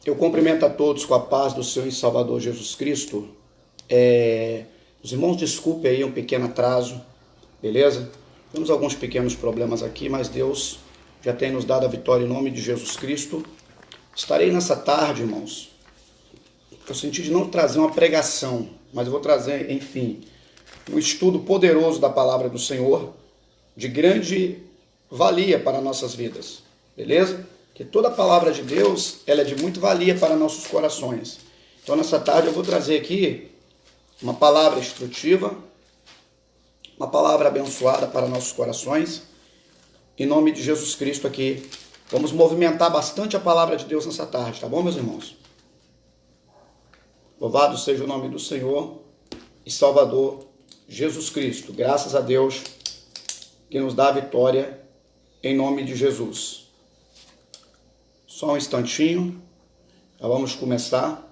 Eu cumprimento a todos com a paz do Senhor e Salvador Jesus Cristo. Os irmãos, desculpe aí um pequeno atraso, beleza? Temos alguns pequenos problemas aqui, mas Deus já tem nos dado a vitória em nome de Jesus Cristo. Estarei nessa tarde, irmãos. Eu senti de não trazer uma pregação, mas eu vou trazer, enfim, um estudo poderoso da palavra do Senhor, de grande valia para nossas vidas, beleza? Que toda a palavra de Deus, ela é de muito valia para nossos corações. Então, nessa tarde eu vou trazer aqui uma palavra instrutiva, uma palavra abençoada para nossos corações. Em nome de Jesus Cristo aqui, vamos movimentar bastante a palavra de Deus nessa tarde, tá bom, meus irmãos? Louvado seja o nome do Senhor e Salvador Jesus Cristo. Graças a Deus que nos dá a vitória em nome de Jesus. Só um instantinho, já vamos começar.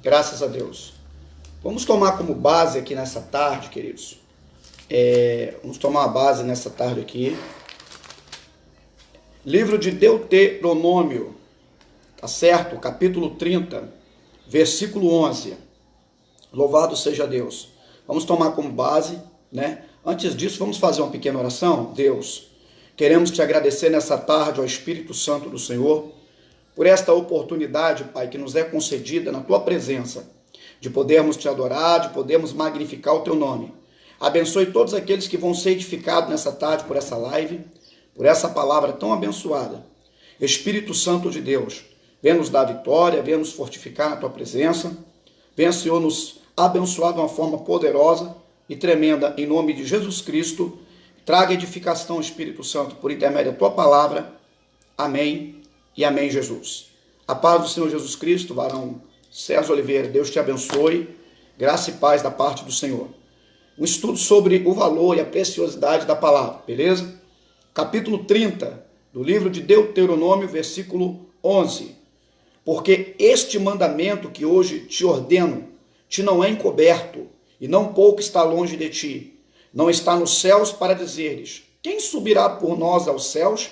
Graças a Deus. Vamos tomar como base aqui nessa tarde, queridos. Vamos tomar a base nessa tarde aqui. Livro de Deuteronômio, tá certo? Capítulo 30, versículo 11. Louvado seja Deus. Vamos tomar como base, né? Antes disso, vamos fazer uma pequena oração. Deus, queremos te agradecer nessa tarde ao Espírito Santo do Senhor, por esta oportunidade, Pai, que nos é concedida na tua presença, de podermos te adorar, de podermos magnificar o teu nome. Abençoe todos aqueles que vão ser edificados nessa tarde por essa live, por essa palavra tão abençoada. Espírito Santo de Deus, venha nos dar vitória, venha nos fortificar na tua presença, venha, Senhor, nos abençoar de uma forma poderosa e tremenda, em nome de Jesus Cristo. Traga edificação, Espírito Santo, por intermédio da tua palavra. Amém e amém, Jesus. A paz do Senhor Jesus Cristo, varão César Oliveira, Deus te abençoe, graça e paz da parte do Senhor. Um estudo sobre o valor e a preciosidade da palavra, beleza? Capítulo 30, do livro de Deuteronômio, versículo 11. Porque este mandamento que hoje te ordeno, te não é encoberto, e não pouco está longe de ti. Não está nos céus para dizeres, quem subirá por nós aos céus,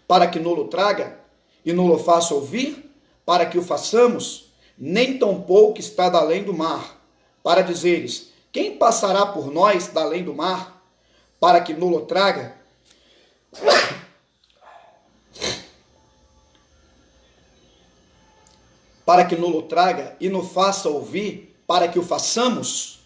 para que nolo traga, e nolo faça ouvir, para que o façamos? Nem tampouco está da além do mar, para dizeres, quem passará por nós da além do mar, para que nolo traga? Para que nolo traga e nos faça ouvir, para que o façamos?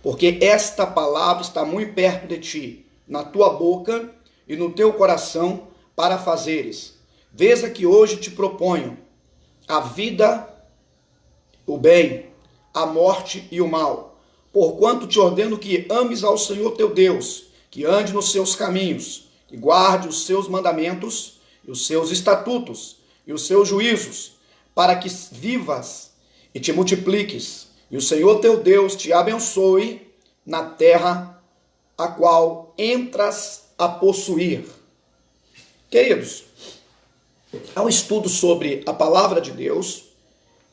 Porque esta palavra está muito perto de ti, na tua boca e no teu coração, para fazeres. Veja que hoje te proponho a vida, o bem, a morte e o mal. Porquanto te ordeno que ames ao Senhor teu Deus, que ande nos seus caminhos, que guarde os seus mandamentos e os seus estatutos e os seus juízos, para que vivas e te multipliques, e o Senhor teu Deus te abençoe na terra a qual entras a possuir. Queridos, é um estudo sobre a palavra de Deus,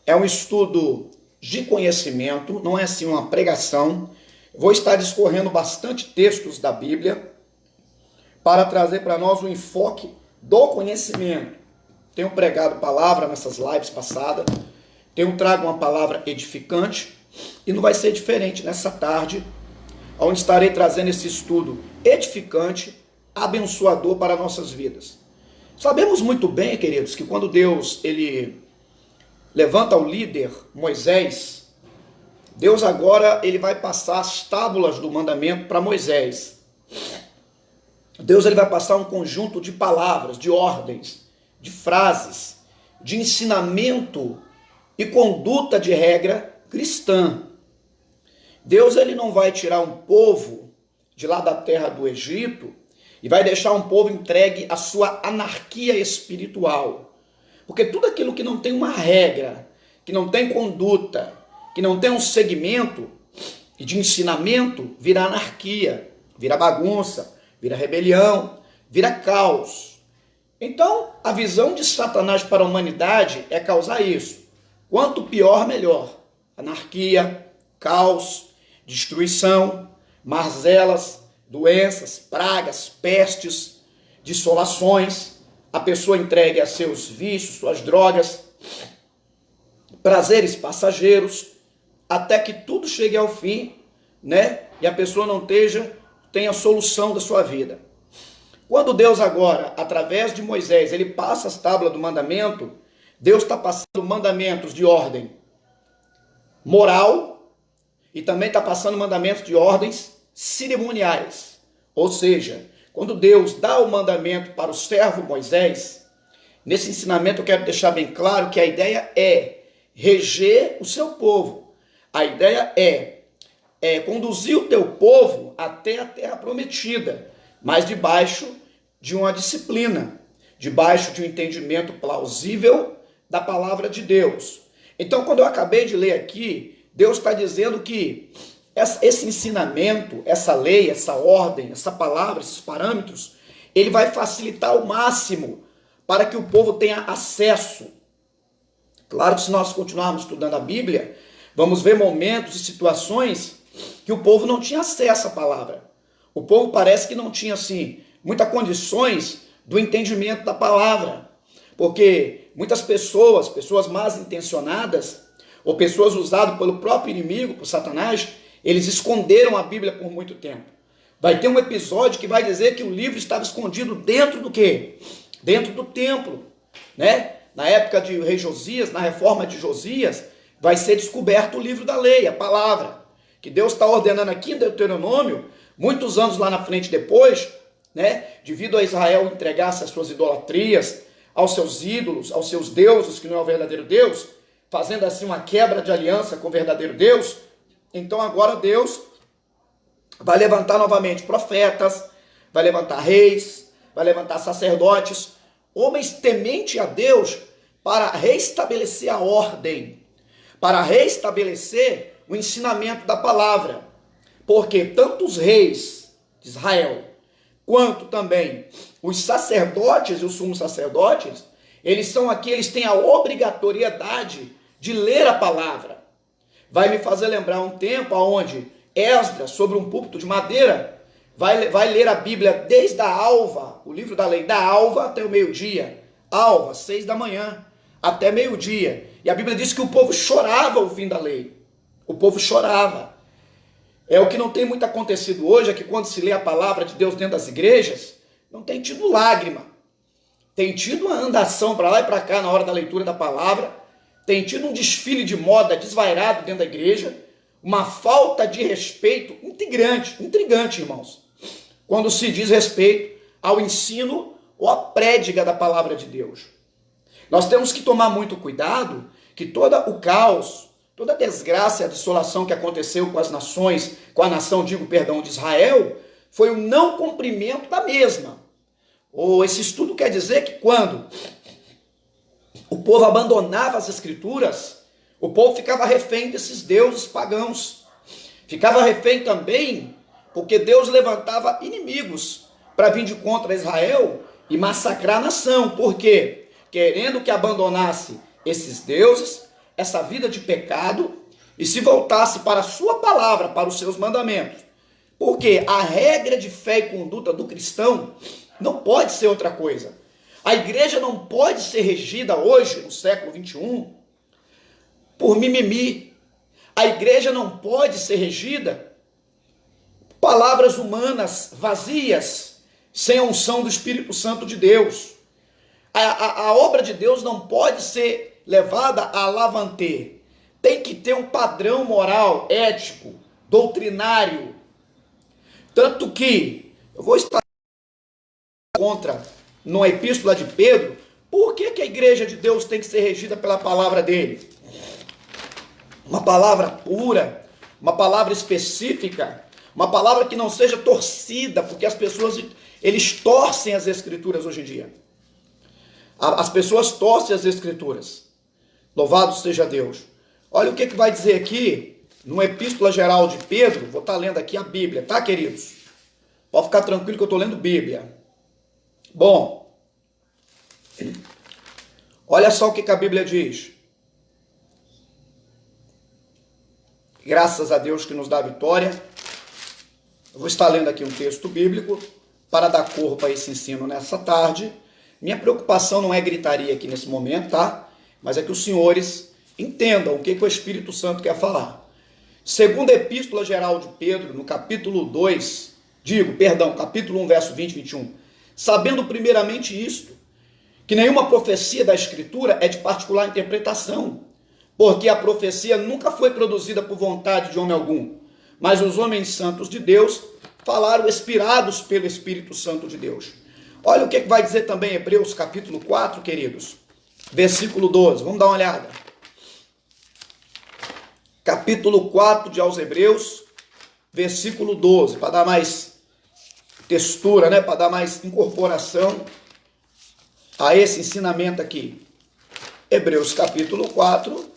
é um estudo de conhecimento, não é assim uma pregação. Vou estar discorrendo bastante textos da Bíblia para trazer para nós o enfoque do conhecimento. Tenho pregado palavra nessas lives passadas, tenho trago uma palavra edificante e não vai ser diferente nessa tarde, onde estarei trazendo esse estudo edificante, abençoador para nossas vidas. Sabemos muito bem, queridos, que quando Deus ele levanta o líder Moisés, Deus agora ele vai passar as tábuas do mandamento para Moisés. Deus ele vai passar um conjunto de palavras, de ordens, de frases, de ensinamento e conduta de regra cristã. Deus ele não vai tirar um povo de lá da terra do Egito e vai deixar um povo entregue à sua anarquia espiritual. Porque tudo aquilo que não tem uma regra, que não tem conduta, que não tem um segmento de ensinamento, vira anarquia, vira bagunça, vira rebelião, vira caos. Então, a visão de Satanás para a humanidade é causar isso. Quanto pior, melhor. anarquia, caos, destruição, mazelas, doenças, pragas, pestes, dissolações, a pessoa entregue a seus vícios, suas drogas, prazeres passageiros, até que tudo chegue ao fim, né? E a pessoa não tenha a solução da sua vida. Quando Deus agora, através de Moisés, ele passa as tábuas do mandamento, Deus está passando mandamentos de ordem moral e também está passando mandamentos de ordens cerimoniais. Ou seja, quando Deus dá o mandamento para o servo Moisés, nesse ensinamento eu quero deixar bem claro que a ideia é reger o seu povo. A ideia é conduzir o teu povo até a terra prometida, mas debaixo de uma disciplina, debaixo de um entendimento plausível da palavra de Deus. Então, quando eu acabei de ler aqui, Deus está dizendo que esse ensinamento, essa lei, essa ordem, essa palavra, esses parâmetros, ele vai facilitar ao máximo para que o povo tenha acesso. Claro que se nós continuarmos estudando a Bíblia, vamos ver momentos e situações que o povo não tinha acesso à palavra. O povo parece que não tinha, assim, muitas condições do entendimento da palavra. Porque muitas pessoas mal intencionadas, ou pessoas usadas pelo próprio inimigo, por Satanás, eles esconderam a Bíblia por muito tempo. Vai ter um episódio que vai dizer que o livro estava escondido dentro do quê? Dentro do templo, né? Na época de rei Josias, na reforma de Josias, vai ser descoberto o livro da lei, a palavra, que Deus está ordenando aqui em Deuteronômio, muitos anos lá na frente depois, né? Devido a Israel entregar-se às suas idolatrias, aos seus ídolos, aos seus deuses, que não é o verdadeiro Deus, fazendo assim uma quebra de aliança com o verdadeiro Deus. Então agora Deus vai levantar novamente profetas, vai levantar reis, vai levantar sacerdotes, homens tementes a Deus, para reestabelecer a ordem, para reestabelecer o ensinamento da palavra. Porque tanto os reis de Israel, quanto também os sacerdotes e os sumos sacerdotes, eles têm a obrigatoriedade de ler a palavra. Vai me fazer lembrar um tempo onde Esdras, sobre um púlpito de madeira, vai ler a Bíblia desde a alva, o livro da lei, da alva até o meio-dia. Alva, 6 da manhã, até meio-dia. E a Bíblia diz que o povo chorava o fim da lei. O povo chorava. O que não tem muito acontecido hoje é que quando se lê a palavra de Deus dentro das igrejas, não tem tido lágrima. Tem tido uma andação para lá e para cá na hora da leitura da palavra. Tem tido um desfile de moda desvairado dentro da igreja. Uma falta de respeito intrigante, irmãos. Quando se diz respeito ao ensino ou à prédica da palavra de Deus. Nós temos que tomar muito cuidado que todo o caos, toda a desgraça e a dissolação que aconteceu com as nações, com a nação, de Israel, foi o não cumprimento da mesma. Esse estudo quer dizer que quando o povo abandonava as escrituras, o povo ficava refém desses deuses pagãos. Ficava refém também porque Deus levantava inimigos para vir de contra Israel e massacrar a nação. Por quê? Querendo que abandonasse esses deuses, essa vida de pecado, e se voltasse para a sua palavra, para os seus mandamentos. Porque a regra de fé e conduta do cristão não pode ser outra coisa. A igreja não pode ser regida hoje, no século 21, por mimimi. A igreja não pode ser regida por palavras humanas vazias, sem a unção do Espírito Santo de Deus. A obra de Deus não pode ser levada a alavanter. Tem que ter um padrão moral, ético, doutrinário. Tanto que, eu vou estar contra, numa epístola de Pedro, por que a igreja de Deus tem que ser regida pela palavra dele? Uma palavra pura, uma palavra específica, uma palavra que não seja torcida, porque as pessoas, eles torcem as escrituras hoje em dia. As pessoas torcem as escrituras. Louvado seja Deus. Olha o que vai dizer aqui, numa epístola geral de Pedro. Vou estar lendo aqui a Bíblia, tá, queridos? Pode ficar tranquilo que eu estou lendo Bíblia. Bom, olha só o que a Bíblia diz. Graças a Deus que nos dá a vitória. Eu vou estar lendo aqui um texto bíblico para dar corpo a esse ensino nessa tarde. Minha preocupação não é gritaria aqui nesse momento, tá? Mas é que os senhores entendam o que o Espírito Santo quer falar. Segundo a Epístola Geral de Pedro, no capítulo 1, capítulo 1, verso 20 e 21. Sabendo primeiramente isto, que nenhuma profecia da Escritura é de particular interpretação, porque a profecia nunca foi produzida por vontade de homem algum, mas os homens santos de Deus falaram inspirados pelo Espírito Santo de Deus. Olha o que vai dizer também Hebreus capítulo 4, queridos, versículo 12, vamos dar uma olhada. Capítulo 4 de aos Hebreus, versículo 12, para dar mais textura, né? Para dar mais incorporação a esse ensinamento aqui. Hebreus capítulo 4,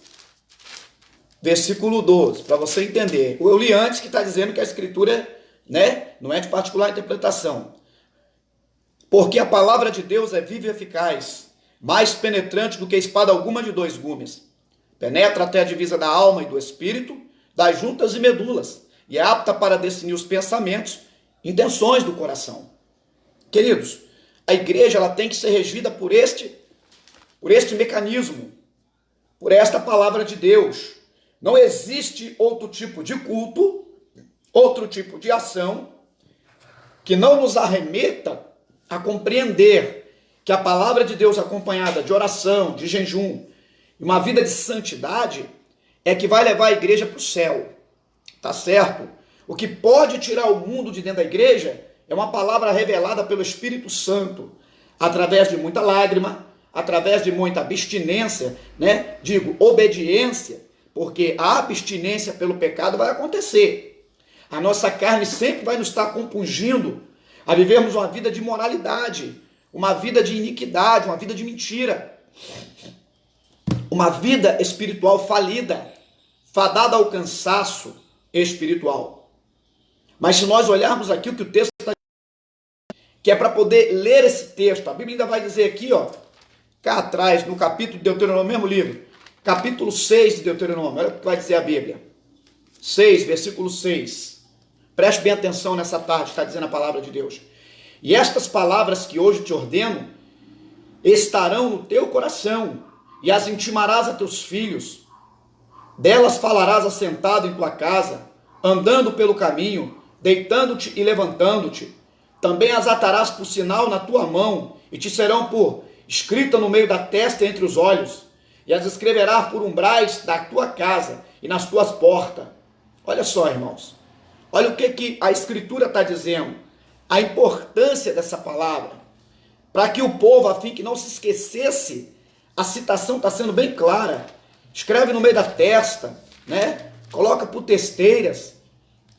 versículo 12, para você entender. Eu li antes que está dizendo que a Escritura, né, não é de particular interpretação. Porque a palavra de Deus é viva e eficaz, mais penetrante do que espada alguma de dois gumes. Penetra até a divisa da alma e do espírito, das juntas e medulas, e é apta para discernir os pensamentos, intenções do coração. Queridos, a igreja ela tem que ser regida por este mecanismo, por esta palavra de Deus. Não existe outro tipo de culto, outro tipo de ação que não nos arremeta a compreender que a palavra de Deus acompanhada de oração, de jejum e uma vida de santidade é que vai levar a igreja para o céu. Tá certo? O que pode tirar o mundo de dentro da igreja é uma palavra revelada pelo Espírito Santo, através de muita lágrima, através de muita abstinência, né? Digo, obediência, porque a abstinência pelo pecado vai acontecer. A nossa carne sempre vai nos estar compungindo a vivermos uma vida de imoralidade, uma vida de iniquidade, uma vida de mentira, uma vida espiritual falida, fadada ao cansaço espiritual. Mas se nós olharmos aqui o que o texto está dizendo, que é para poder ler esse texto, a Bíblia ainda vai dizer aqui, ó, cá atrás, no capítulo de Deuteronômio, mesmo livro, capítulo 6 de Deuteronômio, olha o que vai dizer a Bíblia. 6, versículo 6. Preste bem atenção nessa tarde, está dizendo a palavra de Deus. E estas palavras que hoje te ordeno estarão no teu coração, e as intimarás a teus filhos. Delas falarás assentado em tua casa, andando pelo caminho, deitando-te e levantando-te. Também as atarás por sinal na tua mão, e te serão por escrita no meio da testa e entre os olhos, e as escreverás por umbrais da tua casa e nas tuas portas. Olha só, irmãos. Olha o que a Escritura está dizendo. A importância dessa palavra. Para que o povo, a fim que não se esquecesse, a citação está sendo bem clara. Escreve no meio da testa, né? Coloca por testeiras.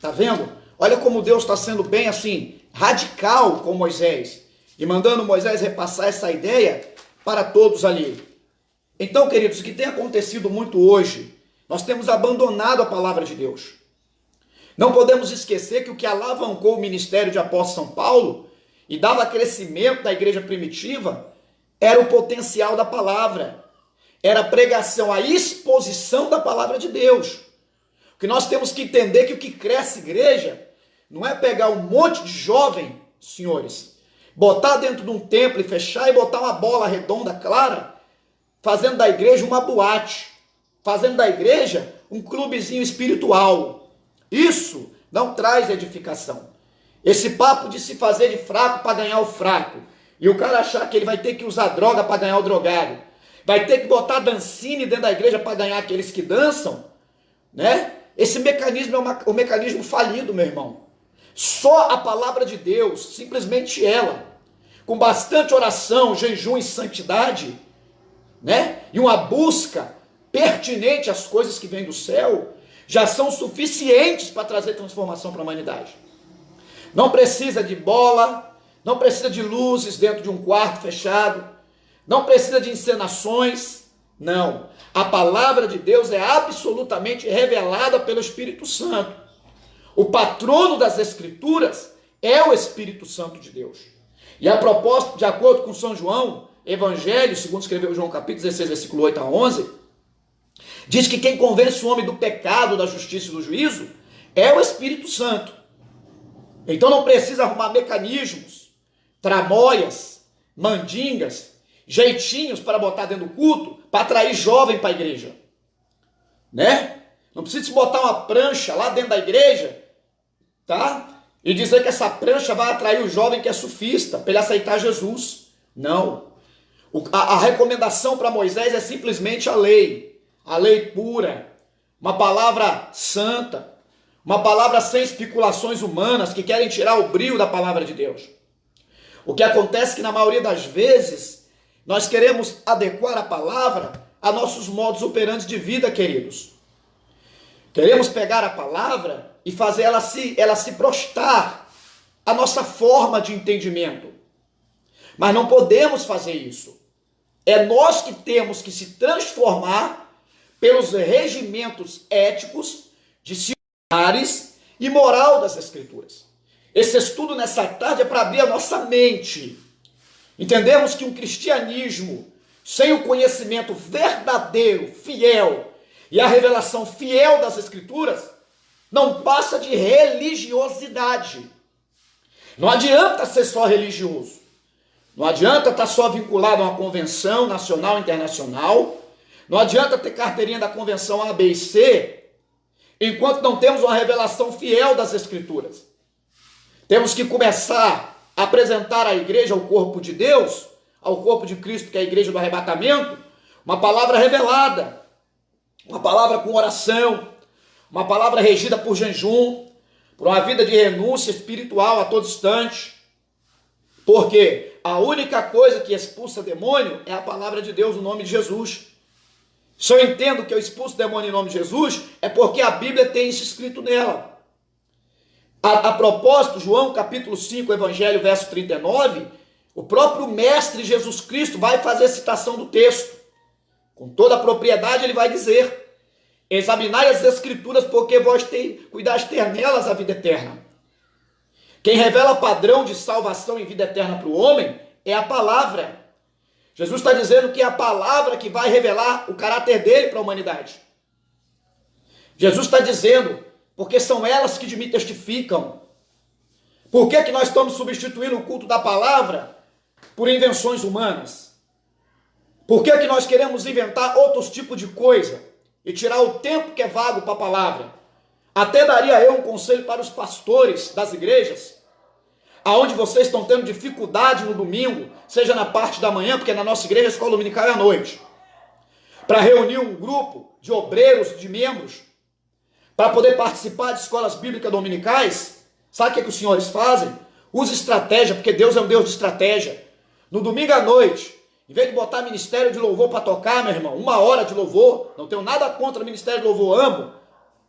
Tá vendo? Olha como Deus está sendo bem assim, radical com Moisés. E mandando Moisés repassar essa ideia para todos ali. Então, queridos, o que tem acontecido muito hoje, nós temos abandonado a palavra de Deus. Não podemos esquecer que o que alavancou o ministério de apóstolo São Paulo e dava crescimento da igreja primitiva era o potencial da palavra, era a pregação, a exposição da palavra de Deus. O que nós temos que entender é que o que cresce igreja não é pegar um monte de jovem, senhores, botar dentro de um templo e fechar e botar uma bola redonda clara, fazendo da igreja uma boate, fazendo da igreja um clubezinho espiritual. Isso não traz edificação. Esse papo de se fazer de fraco para ganhar o fraco, e o cara achar que ele vai ter que usar droga para ganhar o drogado, vai ter que botar dancine dentro da igreja para ganhar aqueles que dançam, né? Esse mecanismo é um mecanismo falido, meu irmão. Só a palavra de Deus, simplesmente ela, com bastante oração, jejum e santidade, né? E uma busca pertinente às coisas que vêm do céu, já são suficientes para trazer transformação para a humanidade. Não precisa de bola, não precisa de luzes dentro de um quarto fechado, não precisa de encenações, não. A palavra de Deus é absolutamente revelada pelo Espírito Santo. O patrono das Escrituras é o Espírito Santo de Deus. E a propósito, de acordo com São João, Evangelho, segundo escreveu João capítulo 16, versículo 8 a 11, Diz que quem convence o homem do pecado, da justiça e do juízo é o Espírito Santo. Então não precisa arrumar mecanismos, tramóias, mandingas, jeitinhos para botar dentro do culto, para atrair jovem para a igreja. Né? Não precisa se botar uma prancha lá dentro da igreja, tá? E dizer que essa prancha vai atrair o jovem que é sufista, para ele aceitar Jesus. Não. A recomendação para Moisés é simplesmente a lei pura, uma palavra santa, uma palavra sem especulações humanas que querem tirar o brilho da palavra de Deus. O que acontece é que na maioria das vezes nós queremos adequar a palavra a nossos modos operantes de vida, queridos. Queremos pegar a palavra e fazer ela se prostrar à nossa forma de entendimento. Mas não podemos fazer isso. É nós que temos que se transformar pelos regimentos éticos, disciplinares e moral das Escrituras. Esse estudo nessa tarde é para abrir a nossa mente. Entendemos que um cristianismo sem o conhecimento verdadeiro, fiel e a revelação fiel das Escrituras não passa de religiosidade. Não adianta ser só religioso. Não adianta estar só vinculado a uma convenção nacional e internacional. Não adianta ter carteirinha da convenção A, B e C, enquanto não temos uma revelação fiel das Escrituras. Temos que começar a apresentar à igreja, ao corpo de Deus, ao corpo de Cristo, que é a igreja do arrebatamento, uma palavra revelada, uma palavra com oração, uma palavra regida por jejum, por uma vida de renúncia espiritual a todo instante. Porque a única coisa que expulsa demônio é a palavra de Deus, o nome de Jesus. Se eu entendo que eu expulso demônio em nome de Jesus, é porque a Bíblia tem isso escrito nela. A propósito, João capítulo 5, Evangelho, verso 39, o próprio Mestre Jesus Cristo vai fazer a citação do texto. Com toda a propriedade ele vai dizer: examinai as Escrituras, porque vós cuidaste ter nelas a vida eterna. Quem revela padrão de salvação e vida eterna para o homem é a palavra. Jesus está dizendo que é a palavra que vai revelar o caráter dele para a humanidade. Jesus está dizendo, porque são elas que de mim testificam. Por que nós estamos substituindo o culto da palavra por invenções humanas? Por que nós queremos inventar outros tipos de coisa e tirar o tempo que é vago para a palavra? Até daria eu um conselho para os pastores das igrejas, aonde vocês estão tendo dificuldade no domingo, seja na parte da manhã, porque na nossa igreja a escola dominical é à noite, para reunir um grupo de obreiros, de membros, para poder participar de escolas bíblicas dominicais. Sabe o que os senhores fazem? Use estratégia, porque Deus é um Deus de estratégia. No domingo à noite, em vez de botar ministério de louvor para tocar, meu irmão, 1 hora de louvor, não tenho nada contra o ministério de louvor,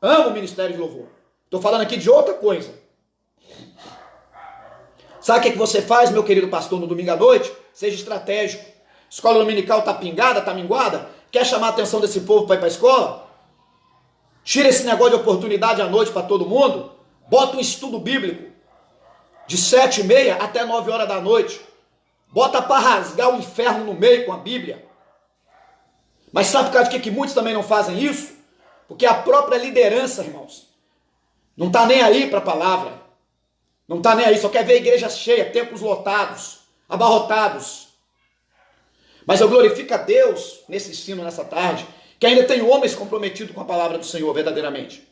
amo o ministério de louvor. Estou falando aqui de outra coisa. Sabe o que você faz, meu querido pastor, no domingo à noite? Seja estratégico. Escola dominical está pingada, está minguada? Quer chamar a atenção desse povo para ir para a escola? Tira esse negócio de oportunidade à noite para todo mundo. Bota um estudo bíblico de 7h30 até 9 horas da noite. Bota para rasgar o inferno no meio com a Bíblia. Mas sabe por causa de que muitos também não fazem isso? Porque a própria liderança, irmãos, não está nem aí para a palavra. Não está nem aí, só quer ver a igreja cheia, templos lotados, abarrotados. Mas eu glorifico a Deus nesse ensino, nessa tarde, que ainda tem homens comprometidos com a palavra do Senhor, verdadeiramente.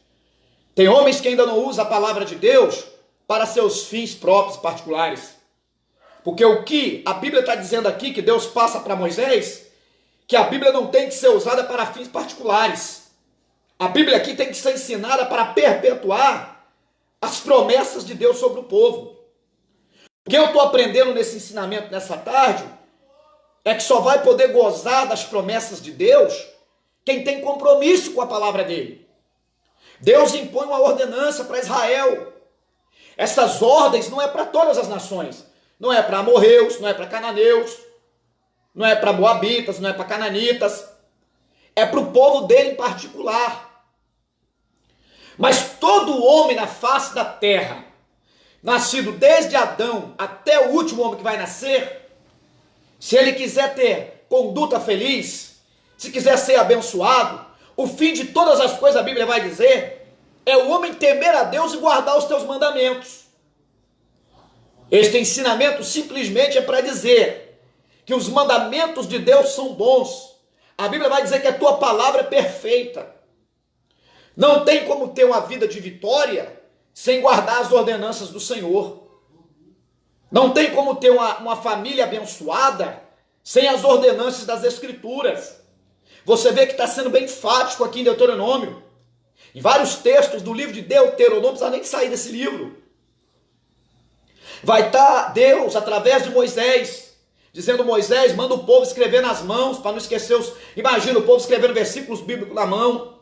Tem homens que ainda não usam a palavra de Deus para seus fins próprios, particulares. Porque o que a Bíblia está dizendo aqui, que Deus passa para Moisés, que a Bíblia não tem que ser usada para fins particulares. A Bíblia aqui tem que ser ensinada para perpetuar as promessas de Deus sobre o povo. O que eu estou aprendendo nesse ensinamento nessa tarde é que só vai poder gozar das promessas de Deus quem tem compromisso com a palavra dele. Deus impõe uma ordenança para Israel. Essas ordens não é para todas as nações. Não é para amorreus, não é para cananeus, não é para moabitas, não é para cananitas. É para o povo dele em particular. Mas todo homem na face da terra, nascido desde Adão até o último homem que vai nascer, se ele quiser ter conduta feliz, se quiser ser abençoado, O fim de todas as coisas, a Bíblia vai dizer, é o homem temer a Deus e guardar os teus mandamentos. Este ensinamento simplesmente é para dizer que os mandamentos de Deus são bons. A Bíblia vai dizer que a tua palavra é perfeita. Não tem como ter uma vida de vitória sem guardar as ordenanças do Senhor. Não tem como ter uma família abençoada sem as ordenanças das Escrituras. Você vê que está sendo bem enfático aqui em Deuteronômio. Em vários textos do livro de Deuteronômio, não precisa nem sair desse livro. Vai estar Deus, através de Moisés, dizendo: Moisés, manda o povo escrever nas mãos, para não esquecer os... Imagina o povo escrevendo versículos bíblicos na mão,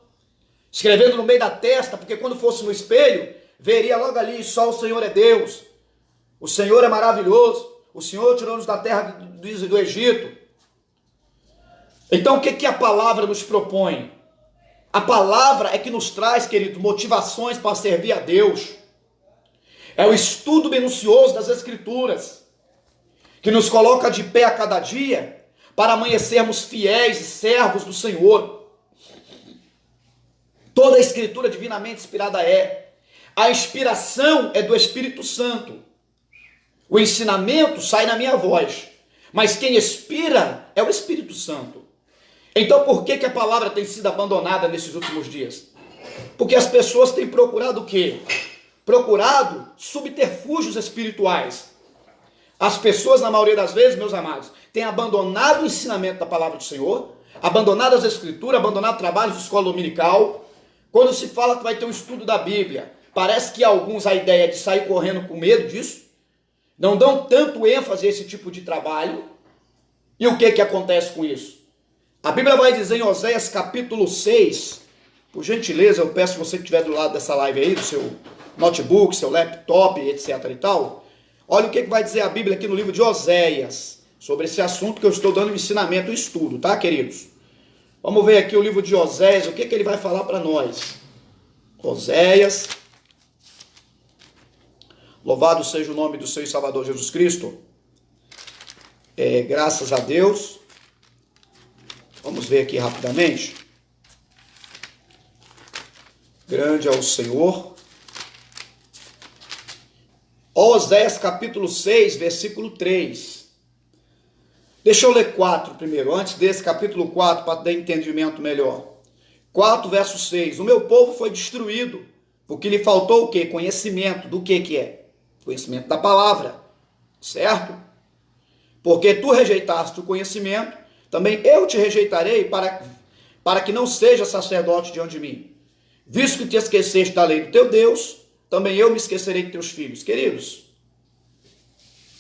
escrevendo no meio da testa, porque quando fosse no espelho, veria logo ali: só o Senhor é Deus, o Senhor é maravilhoso, o Senhor tirou-nos da terra do Egito. Então o que a palavra nos propõe? A palavra é que nos traz, queridos, motivações para servir a Deus. É o estudo minucioso das Escrituras, que nos coloca de pé a cada dia, para amanhecermos fiéis e servos do Senhor. Toda a Escritura divinamente inspirada é. A inspiração é do Espírito Santo. O ensinamento sai na minha voz, mas quem inspira é o Espírito Santo. Então por que a palavra tem sido abandonada nesses últimos dias? Porque as pessoas têm procurado o quê? Procurado subterfúgios espirituais. As pessoas, na maioria das vezes, meus amados, têm abandonado o ensinamento da palavra do Senhor, abandonado as Escrituras, abandonado trabalhos de escola dominical. Quando se fala que vai ter um estudo da Bíblia, parece que alguns a ideia é de sair correndo com medo disso, não dão tanto ênfase a esse tipo de trabalho. E o que acontece com isso? A Bíblia vai dizer em Oséias capítulo 6, por gentileza, eu peço que você que estiver do lado dessa live aí, do seu notebook, seu laptop, etc e tal, olha o que vai dizer a Bíblia aqui no livro de Oséias, sobre esse assunto que eu estou dando ensinamento e estudo, tá, queridos? Vamos ver aqui o livro de Oséias, o que ele vai falar para nós. Oséias, louvado seja o nome do Senhor e Salvador Jesus Cristo. Graças a Deus. Vamos ver aqui rapidamente. Grande é o Senhor. Oséias capítulo 6, versículo 3. Deixa eu ler 4 primeiro, antes desse capítulo 4, para dar entendimento melhor. 4, verso 6. O meu povo foi destruído, porque lhe faltou o quê? Conhecimento. Do que é? Conhecimento da palavra. Certo? Porque tu rejeitaste o conhecimento, também eu te rejeitarei para que não seja sacerdote diante de mim. Visto que te esqueceste da lei do teu Deus, também eu me esquecerei de teus filhos. Queridos,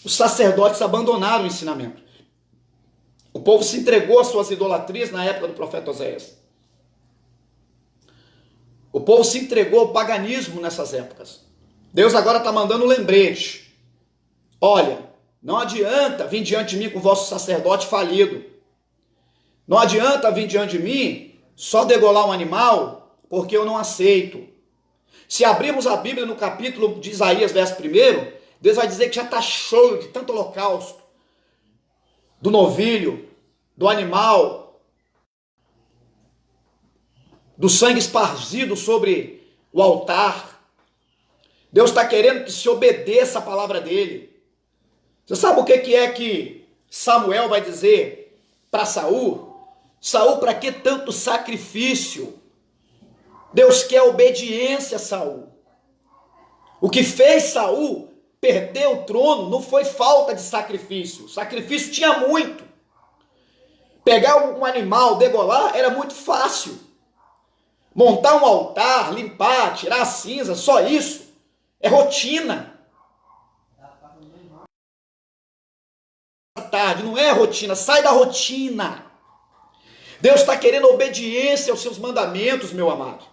os sacerdotes abandonaram o ensinamento. O povo se entregou às suas idolatrias na época do profeta Oséias. O povo se entregou ao paganismo nessas épocas. Deus agora está mandando um lembrete. Olha, não adianta vir diante de mim com o vosso sacerdote falido. Não adianta vir diante de mim só degolar um animal, porque eu não aceito. Se abrirmos a Bíblia no capítulo de Isaías, verso 1, Deus vai dizer que já está cheio de tanto holocausto, do novilho, do animal, do sangue espargido sobre o altar. Deus está querendo que se obedeça a palavra dele. Você sabe o que é que Samuel vai dizer para Saul? Saul, para que tanto sacrifício? Deus quer obediência a Saul. O que fez Saul perder o trono não foi falta de sacrifício. O sacrifício tinha muito. Pegar um animal, degolar, era muito fácil. Montar um altar, limpar, tirar a cinza, só isso é rotina. Tarde, não é rotina, sai da rotina. Deus está querendo obediência aos seus mandamentos, meu amado.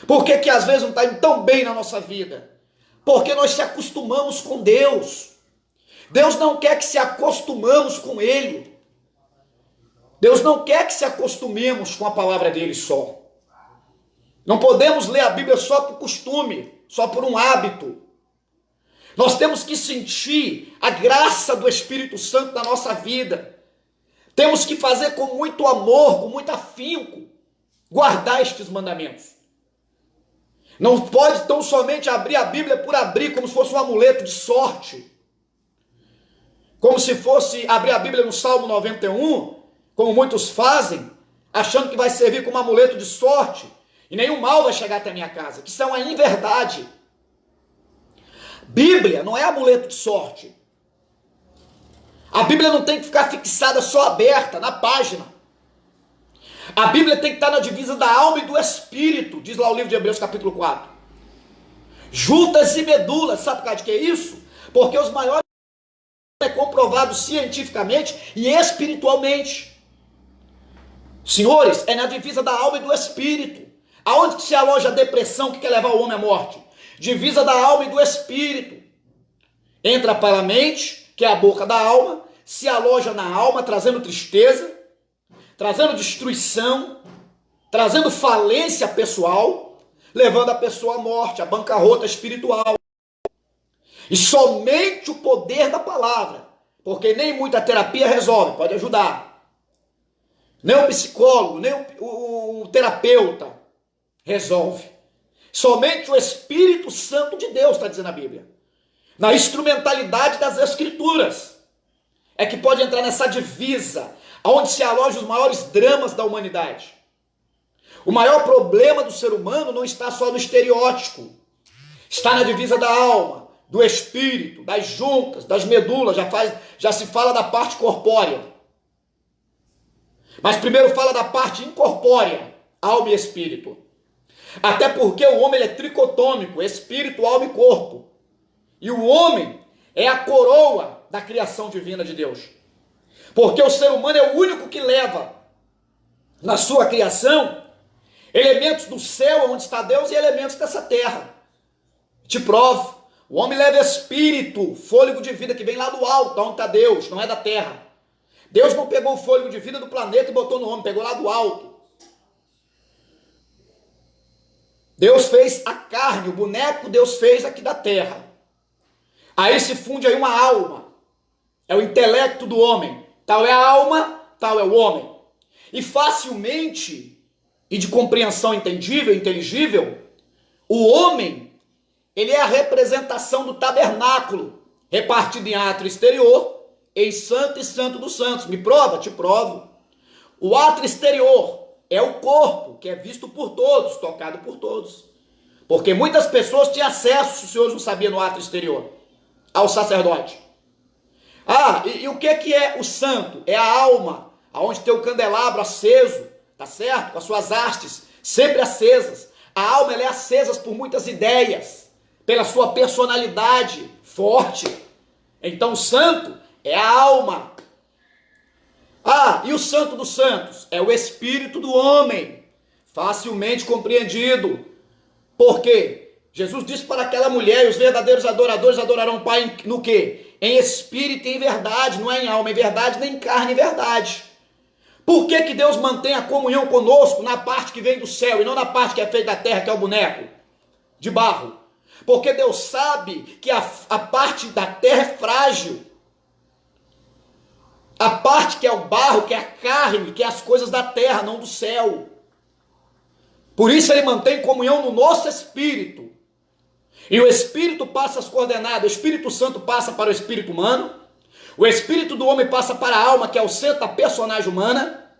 Por que às vezes não está indo tão bem na nossa vida? Porque nós se acostumamos com Deus. Deus não quer que se acostumamos com Ele. Deus não quer que se acostumemos com a palavra dele só. Não podemos ler a Bíblia só por costume, só por um hábito. Nós temos que sentir a graça do Espírito Santo na nossa vida. Temos que fazer com muito amor, com muito afinco. guardar estes mandamentos. Não pode tão somente abrir a Bíblia por abrir, como se fosse um amuleto de sorte. Como se fosse abrir a Bíblia no Salmo 91, como muitos fazem, achando que vai servir como um amuleto de sorte, e nenhum mal vai chegar até a minha casa, que isso é uma inverdade. Bíblia não é amuleto de sorte. A Bíblia não tem que ficar fixada só aberta na página. A Bíblia tem que estar na divisa da alma e do espírito, diz lá o livro de Hebreus capítulo 4. Juntas e medulas, sabe por causa de que é isso? Porque os maiores é comprovado cientificamente e espiritualmente. Senhores, é na divisa da alma e do espírito. Aonde que se aloja a depressão que quer levar o homem à morte? Divisa da alma e do espírito. Entra para a mente, que é a boca da alma, se aloja na alma, trazendo tristeza, trazendo destruição, trazendo falência pessoal, levando a pessoa à morte, à bancarrota espiritual. E somente o poder da palavra, porque nem muita terapia resolve, pode ajudar. Nem o psicólogo, nem o terapeuta resolve. Somente o Espírito Santo de Deus, está dizendo a Bíblia, na instrumentalidade das Escrituras, é que pode entrar nessa divisa, onde se alojam os maiores dramas da humanidade. O maior problema do ser humano não está só no estereótipo, está na divisa da alma, do espírito, das juntas, das medulas, já se fala da parte corpórea. Mas primeiro fala da parte incorpórea, alma e espírito. Até porque o homem é tricotômico, espírito, alma e corpo. E o homem é a coroa da criação divina de Deus. Porque o ser humano é o único que leva na sua criação elementos do céu, onde está Deus, e elementos dessa terra. Te provo. O homem leva espírito, fôlego de vida que vem lá do alto, onde está Deus, não é da terra. Deus não pegou o fôlego de vida do planeta e botou no homem, pegou lá do alto. Deus fez a carne, o boneco Deus fez aqui da terra. Aí se funde aí uma alma. É o intelecto do homem. Tal é a alma, tal é o homem. E facilmente, e de compreensão entendível, inteligível, o homem, ele é a representação do tabernáculo, repartido em átrio exterior, em santo e santo dos santos. Me prova? Te provo. O átrio exterior é o corpo, que é visto por todos, tocado por todos. Porque muitas pessoas tinham acesso, se os senhores não sabiam, no átrio exterior, ao sacerdote. E o que é o santo? É a alma, aonde tem o candelabro aceso, tá certo? Com as suas hastes sempre acesas. A alma, ela é acesa por muitas ideias, pela sua personalidade forte. Então o santo é a alma. E o santo dos santos? É o espírito do homem, facilmente compreendido. Por quê? Jesus disse para aquela mulher, e os verdadeiros adoradores adorarão o Pai no quê? Em espírito e em verdade, não é em alma, em verdade, nem em carne e verdade. Por que que Deus mantém a comunhão conosco na parte que vem do céu e não na parte que é feita da terra, que é o boneco de barro? Porque Deus sabe que a parte da terra é frágil. A parte que é o barro, que é a carne, que é as coisas da terra, não do céu. Por isso ele mantém comunhão no nosso espírito. E o espírito passa as coordenadas, o Espírito Santo passa para o espírito humano, o espírito do homem passa para a alma, que é o centro da personagem humana,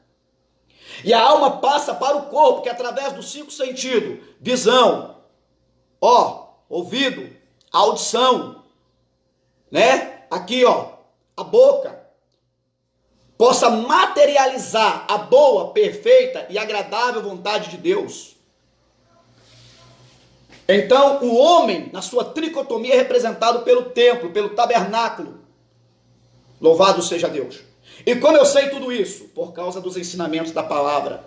e a alma passa para o corpo, que é através dos 5 sentidos: visão, ouvido, audição, né? Aqui, a boca, possa materializar a boa, perfeita e agradável vontade de Deus. Então, o homem, na sua tricotomia, é representado pelo templo, pelo tabernáculo. Louvado seja Deus. E como eu sei tudo isso? Por causa dos ensinamentos da palavra.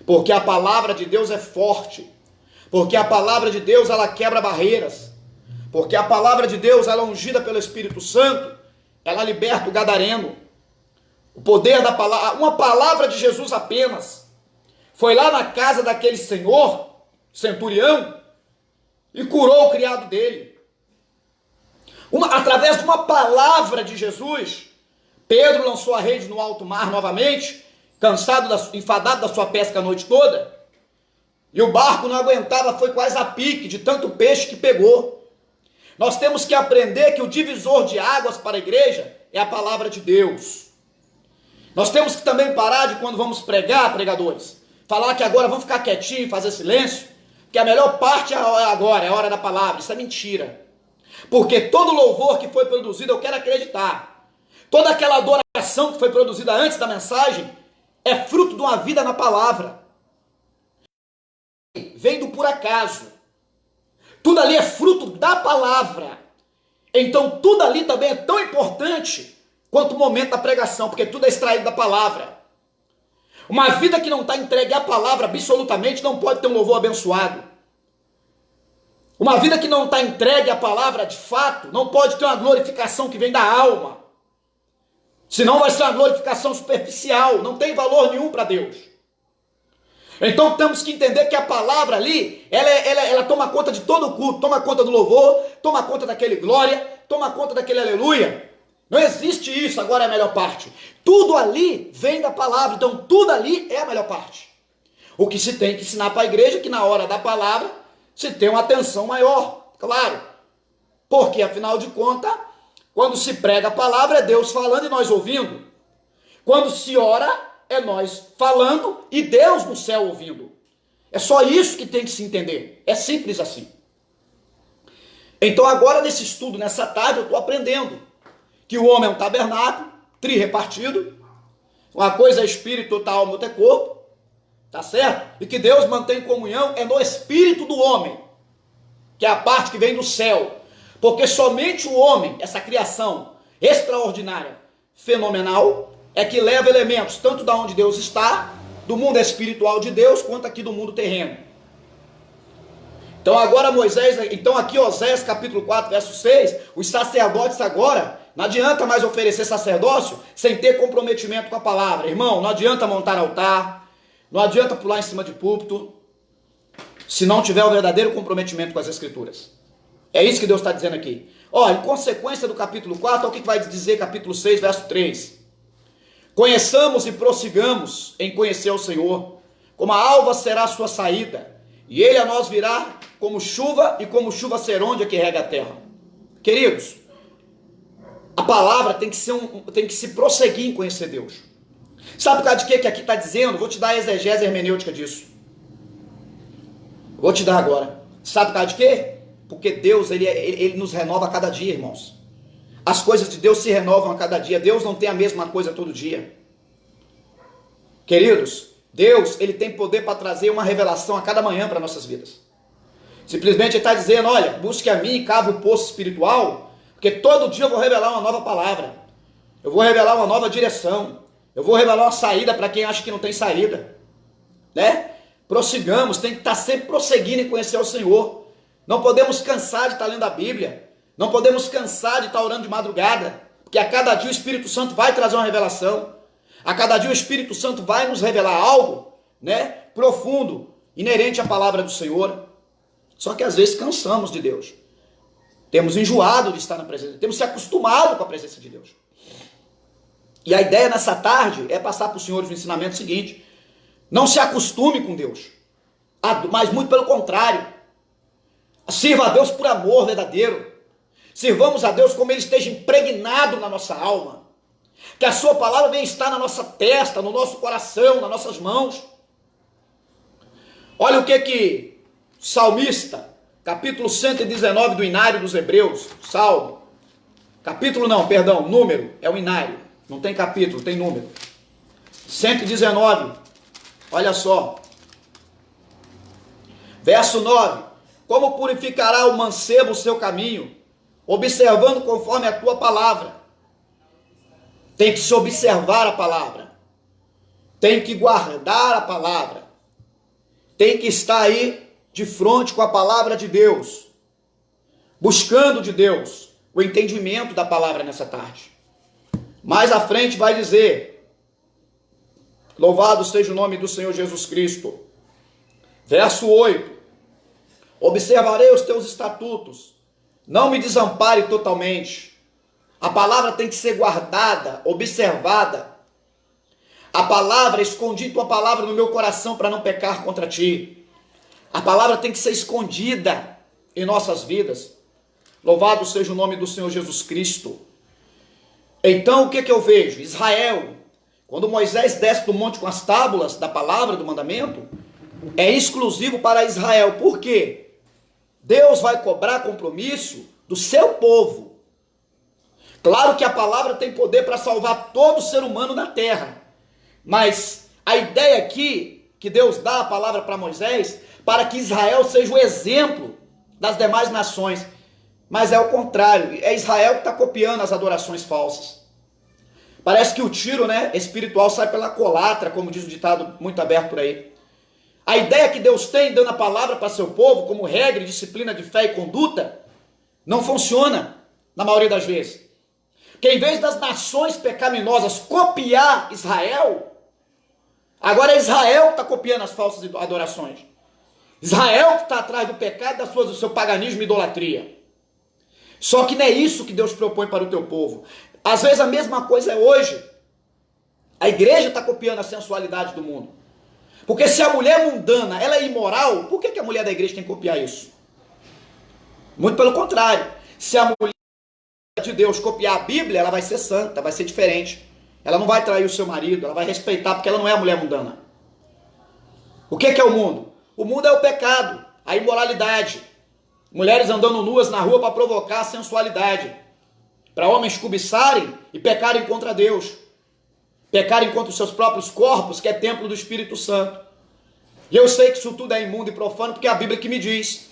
Porque a palavra de Deus é forte. Porque a palavra de Deus, ela quebra barreiras. Porque a palavra de Deus, ela é ungida pelo Espírito Santo, ela liberta o gadareno. O poder da palavra, uma palavra de Jesus apenas, foi lá na casa daquele senhor, centurião, e curou o criado dele. Através de uma palavra de Jesus, Pedro lançou a rede no alto mar novamente, enfadado da sua pesca a noite toda, E o barco não aguentava, foi quase a pique de tanto peixe que pegou. Nós temos que aprender que o divisor de águas para a igreja é a palavra de Deus. Nós temos que também parar de, quando vamos pregar, pregadores, falar que agora vamos ficar quietinho, fazer silêncio, que a melhor parte é agora, é a hora da palavra. Isso é mentira. Porque todo louvor que foi produzido, eu quero acreditar, toda aquela adoração que foi produzida antes da mensagem, é fruto de uma vida na palavra. Vem do por acaso. Tudo ali é fruto da palavra. Então tudo ali também é tão importante quanto o momento da pregação, porque tudo é extraído da palavra. Uma vida que não está entregue à palavra absolutamente não pode ter um louvor abençoado. Uma vida que não está entregue à palavra de fato não pode ter uma glorificação que vem da alma. Senão vai ser uma glorificação superficial, não tem valor nenhum para Deus. Então temos que entender que a palavra ali, ela toma conta de todo o culto, toma conta do louvor, toma conta daquele glória, toma conta daquele aleluia. Não existe isso, agora é a melhor parte. Tudo ali vem da palavra, então tudo ali é a melhor parte. O que se tem que ensinar para a igreja é que na hora da palavra se tem uma atenção maior, claro. Porque afinal de contas, quando se prega a palavra é Deus falando e nós ouvindo. Quando se ora é nós falando e Deus no céu ouvindo. É só isso que tem que se entender. É simples assim. Então agora nesse estudo, nessa tarde, eu estou aprendendo que o homem é um tabernáculo, tri-repartido. Uma coisa é espírito, outra alma, outra é corpo. Tá certo? E que Deus mantém comunhão é no espírito do homem, que é a parte que vem do céu. Porque somente o homem, essa criação extraordinária, fenomenal, é que leva elementos tanto da onde Deus está, do mundo espiritual de Deus, quanto aqui do mundo terreno. Então agora aqui Oséias capítulo 4, verso 6, os sacerdotes agora, não adianta mais oferecer sacerdócio sem ter comprometimento com a palavra. Irmão, não adianta montar altar, não adianta pular em cima de púlpito, se não tiver o verdadeiro comprometimento com as escrituras. É isso que Deus está dizendo aqui. Olha, em consequência do capítulo 4, olha o que vai dizer capítulo 6, verso 3. Conheçamos e prossigamos em conhecer o Senhor, como a alva será a sua saída, e ele a nós virá como chuva, e como chuva serôdia que rega a terra. Queridos, a palavra tem que se prosseguir em conhecer Deus. Sabe por causa de quê que aqui está dizendo? Vou te dar a exegese hermenêutica disso. Vou te dar agora. Sabe por causa de quê? Porque Deus, ele nos renova a cada dia, irmãos. As coisas de Deus se renovam a cada dia. Deus não tem a mesma coisa todo dia. Queridos, Deus, ele tem poder para trazer uma revelação a cada manhã para nossas vidas. Simplesmente ele está dizendo, olha, busque a mim e cave o poço espiritual, porque todo dia eu vou revelar uma nova palavra. Eu vou revelar uma nova direção. Eu vou revelar uma saída para quem acha que não tem saída. Né? Prossigamos, tem que estar sempre prosseguindo em conhecer o Senhor. Não podemos cansar de estar lendo a Bíblia. Não podemos cansar de estar orando de madrugada. Porque a cada dia o Espírito Santo vai trazer uma revelação. A cada dia o Espírito Santo vai nos revelar algo, né, profundo, inerente à palavra do Senhor. Só que às vezes cansamos de Deus. Temos enjoado de estar na presença. Temos se acostumado com a presença de Deus. E a ideia nessa tarde é passar para os senhores o ensinamento seguinte. Não se acostume com Deus. Mas muito pelo contrário. Sirva a Deus por amor verdadeiro. Sirvamos a Deus como Ele esteja impregnado na nossa alma. Que a sua palavra venha estar na nossa testa, no nosso coração, nas nossas mãos. Olha o que o salmista, capítulo 119 do Inário dos Hebreus, Salmo. Número, é o Inário. Não tem capítulo, tem número. 119, olha só. Verso 9. Como purificará o mancebo o seu caminho, observando conforme a tua palavra. Tem que se observar a palavra. Tem que guardar a palavra. Tem que estar aí de frente com a palavra de Deus. Buscando de Deus o entendimento da palavra nessa tarde. Mais à frente vai dizer, louvado seja o nome do Senhor Jesus Cristo. Verso 8. Observarei os teus estatutos, não me desampare totalmente. A palavra tem que ser guardada, observada. A palavra, escondi tua palavra no meu coração para não pecar contra ti. A palavra tem que ser escondida em nossas vidas. Louvado seja o nome do Senhor Jesus Cristo. Então o que eu vejo? Israel, quando Moisés desce do monte com as tábuas da palavra, do mandamento, é exclusivo para Israel. Por quê? Deus vai cobrar compromisso do seu povo. Claro que a palavra tem poder para salvar todo ser humano na terra. Mas a ideia aqui, que Deus dá a palavra para Moisés, para que Israel seja o exemplo das demais nações. Mas é o contrário, é Israel que está copiando as adorações falsas. Parece que o tiro, espiritual sai pela culatra, como diz o ditado muito aberto por aí. A ideia que Deus tem dando a palavra para seu povo, como regra, disciplina de fé e conduta, não funciona na maioria das vezes. Porque em vez das nações pecaminosas copiar Israel, agora é Israel que está copiando as falsas adorações. Israel que está atrás do pecado, do seu paganismo e idolatria. Só que não é isso que Deus propõe para o teu povo. Às vezes a mesma coisa é hoje. A igreja está copiando a sensualidade do mundo. Porque se a mulher mundana ela é imoral, por que a mulher da igreja tem que copiar isso? Muito pelo contrário. Se a mulher de Deus copiar a Bíblia, ela vai ser santa, vai ser diferente. Ela não vai trair o seu marido, ela vai respeitar, porque ela não é a mulher mundana. O que é o mundo? O mundo é o pecado, a imoralidade. Mulheres andando nuas na rua para provocar a sensualidade. Para homens cobiçarem e pecarem contra Deus. Pecarem contra os seus próprios corpos, que é templo do Espírito Santo. E eu sei que isso tudo é imundo e profano, porque é a Bíblia que me diz.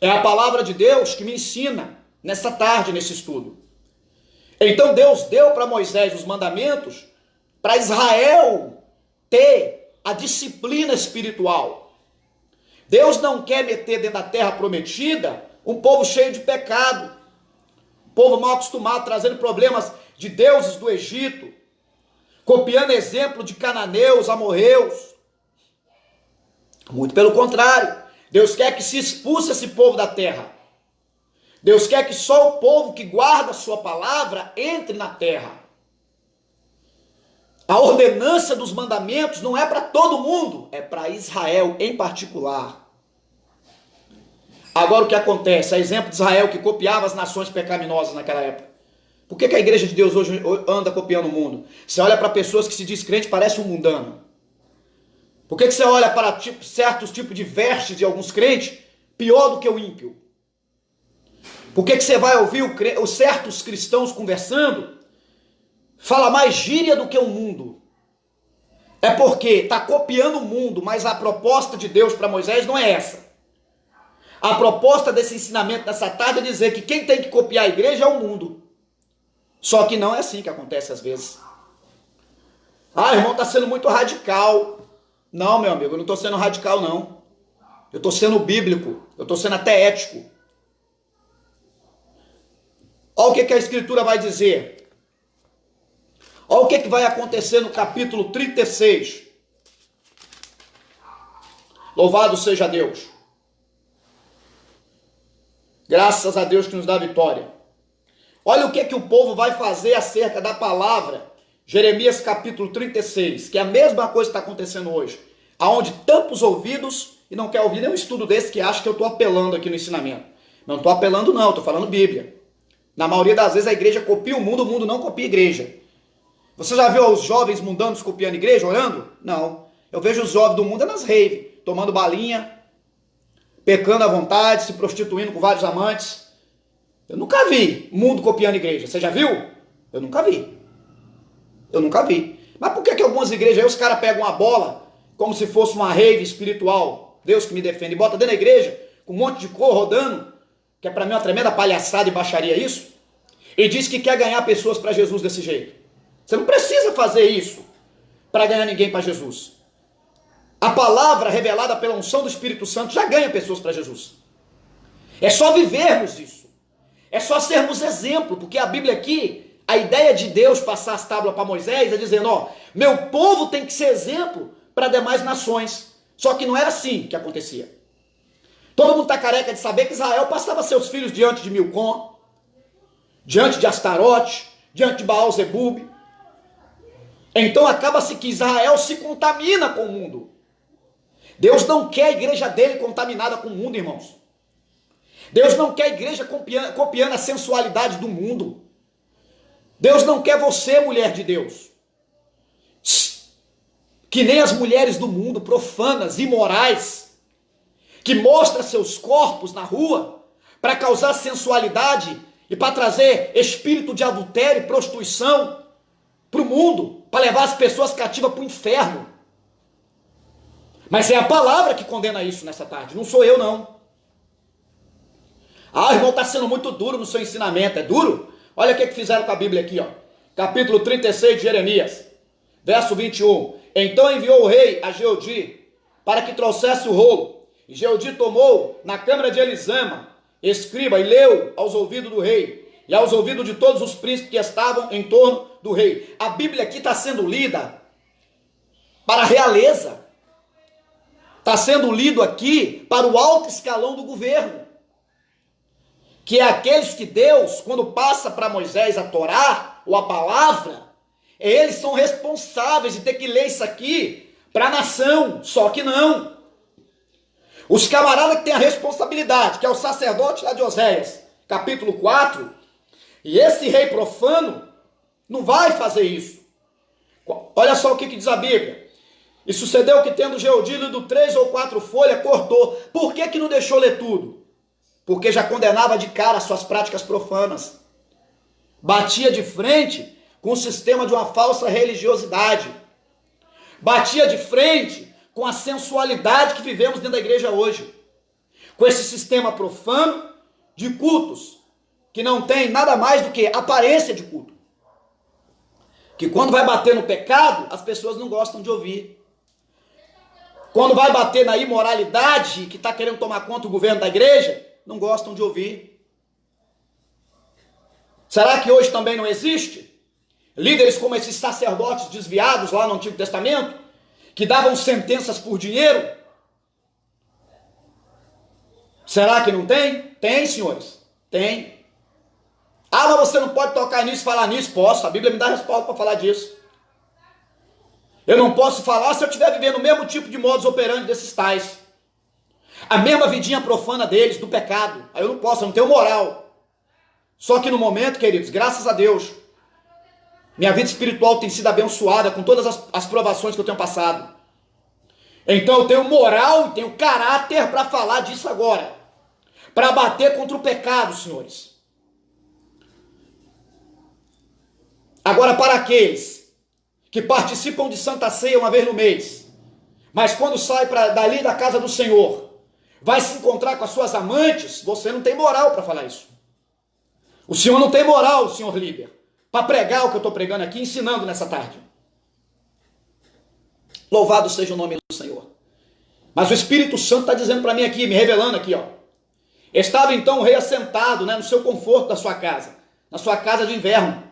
É a palavra de Deus que me ensina nessa tarde, nesse estudo. Então Deus deu para Moisés os mandamentos para Israel ter a disciplina espiritual. Deus não quer meter dentro da terra prometida um povo cheio de pecado, um povo mal acostumado, trazendo problemas de deuses do Egito, copiando exemplo de cananeus, amorreus. Muito pelo contrário, Deus quer que se expulse esse povo da terra. Deus quer que só o povo que guarda a sua palavra entre na terra. A ordenança dos mandamentos não é para todo mundo, é para Israel em particular. Agora o que acontece? A exemplo de Israel que copiava as nações pecaminosas naquela época. Por que a igreja de Deus hoje anda copiando o mundo? Você olha para pessoas que se diz crente, parece um mundano. Por que você olha para certos tipos de vestes de alguns crentes, pior do que o ímpio? Por que você vai ouvir os certos cristãos conversando, fala mais gíria do que o mundo? É porque está copiando o mundo, mas a proposta de Deus para Moisés não é essa. A proposta desse ensinamento nessa tarde é dizer que quem tem que copiar a igreja é o mundo. Só que não é assim que acontece às vezes. Ah, irmão, está sendo muito radical. Não, meu amigo, eu não estou sendo radical, não. Eu estou sendo bíblico, eu estou sendo até ético. Olha o que a Escritura vai dizer. Olha o que vai acontecer no capítulo 36. Louvado seja Deus. Graças a Deus que nos dá vitória. Olha o que o povo vai fazer acerca da palavra. Jeremias capítulo 36, que é a mesma coisa que está acontecendo hoje. Aonde tampa os ouvidos e não quer ouvir nenhum estudo desse que acha que eu estou apelando aqui no ensinamento. Não estou apelando não, estou falando Bíblia. Na maioria das vezes a igreja copia o mundo não copia a igreja. Você já viu os jovens mundanos copiando a igreja, orando? Não. Eu vejo os jovens do mundo nas raves, tomando balinha, pecando à vontade, se prostituindo com vários amantes. Eu nunca vi mundo copiando a igreja. Você já viu? Eu nunca vi. Eu nunca vi. Mas por que algumas igrejas aí os caras pegam uma bola como se fosse uma rave espiritual? Deus que me defende. E bota dentro da igreja com um monte de cor rodando, que é para mim uma tremenda palhaçada e baixaria isso, e diz que quer ganhar pessoas para Jesus desse jeito. Você não precisa fazer isso para ganhar ninguém para Jesus. A palavra revelada pela unção do Espírito Santo já ganha pessoas para Jesus. É só vivermos isso. É só sermos exemplo, porque a Bíblia aqui, a ideia de Deus passar as tábuas para Moisés é dizendo, ó, meu povo tem que ser exemplo para demais nações. Só que não era assim que acontecia. Todo mundo está careca de saber que Israel passava seus filhos diante de Milcom, diante de Astarote, diante de Baal-zebub. Então acaba-se que Israel se contamina com o mundo. Deus não quer a igreja dele contaminada com o mundo, irmãos. Deus não quer a igreja copiando a sensualidade do mundo. Deus não quer você, mulher de Deus, que nem as mulheres do mundo, profanas, imorais, que mostram seus corpos na rua para causar sensualidade e para trazer espírito de adultério e prostituição para o mundo, para levar as pessoas cativas para o inferno. Mas é a palavra que condena isso nessa tarde, não sou eu não. Ah, irmão, está sendo muito duro no seu ensinamento. É duro? Olha o que fizeram com a Bíblia aqui, ó. Capítulo 36 de Jeremias, verso 21. Então enviou o rei a Jeudi para que trouxesse o rolo. E Jeudi tomou na câmara de Elisama, escriba, e leu aos ouvidos do rei e aos ouvidos de todos os príncipes que estavam em torno do rei. A Bíblia aqui está sendo lida para a realeza. Está sendo lido aqui para o alto escalão do governo. Que é aqueles que Deus, quando passa para Moisés a Torá, ou a palavra, eles são responsáveis de ter que ler isso aqui para a nação, só que não. Os camaradas que têm a responsabilidade, que é o sacerdote lá de Oséias, capítulo 4, e esse rei profano não vai fazer isso. Olha só o que diz a Bíblia. E sucedeu que tendo Jeudi lido 3 ou 4 folhas, cortou. Por que não deixou ler tudo? Porque já condenava de cara as suas práticas profanas. Batia de frente com o sistema de uma falsa religiosidade. Batia de frente com a sensualidade que vivemos dentro da igreja hoje. Com esse sistema profano de cultos, que não tem nada mais do que aparência de culto. Que quando vai bater no pecado, as pessoas não gostam de ouvir. Quando vai bater na imoralidade, que está querendo tomar conta do governo da igreja, não gostam de ouvir. Será que hoje também não existe? Líderes como esses sacerdotes desviados lá no Antigo Testamento, que davam sentenças por dinheiro? Será que não tem? Tem, senhores. Tem. Ah, mas você não pode tocar nisso, falar nisso. Posso, a Bíblia me dá respaldo para falar disso. Eu não posso falar se eu estiver vivendo o mesmo tipo de modus operandi desses tais. A mesma vidinha profana deles, do pecado. Aí eu não posso, eu não tenho moral. Só que no momento, queridos, graças a Deus, minha vida espiritual tem sido abençoada com todas as provações que eu tenho passado. Então eu tenho moral e tenho caráter para falar disso agora. Para bater contra o pecado, senhores. Agora, para aqueles que participam de Santa Ceia uma vez no mês, mas quando sai dali da casa do Senhor, vai se encontrar com as suas amantes, você não tem moral para falar isso. O senhor não tem moral, senhor líder, para pregar o que eu estou pregando aqui, ensinando nessa tarde. Louvado seja o nome do Senhor. Mas o Espírito Santo está dizendo para mim aqui, me revelando aqui, ó. Estava então o rei assentado, no seu conforto da sua casa, na sua casa de inverno.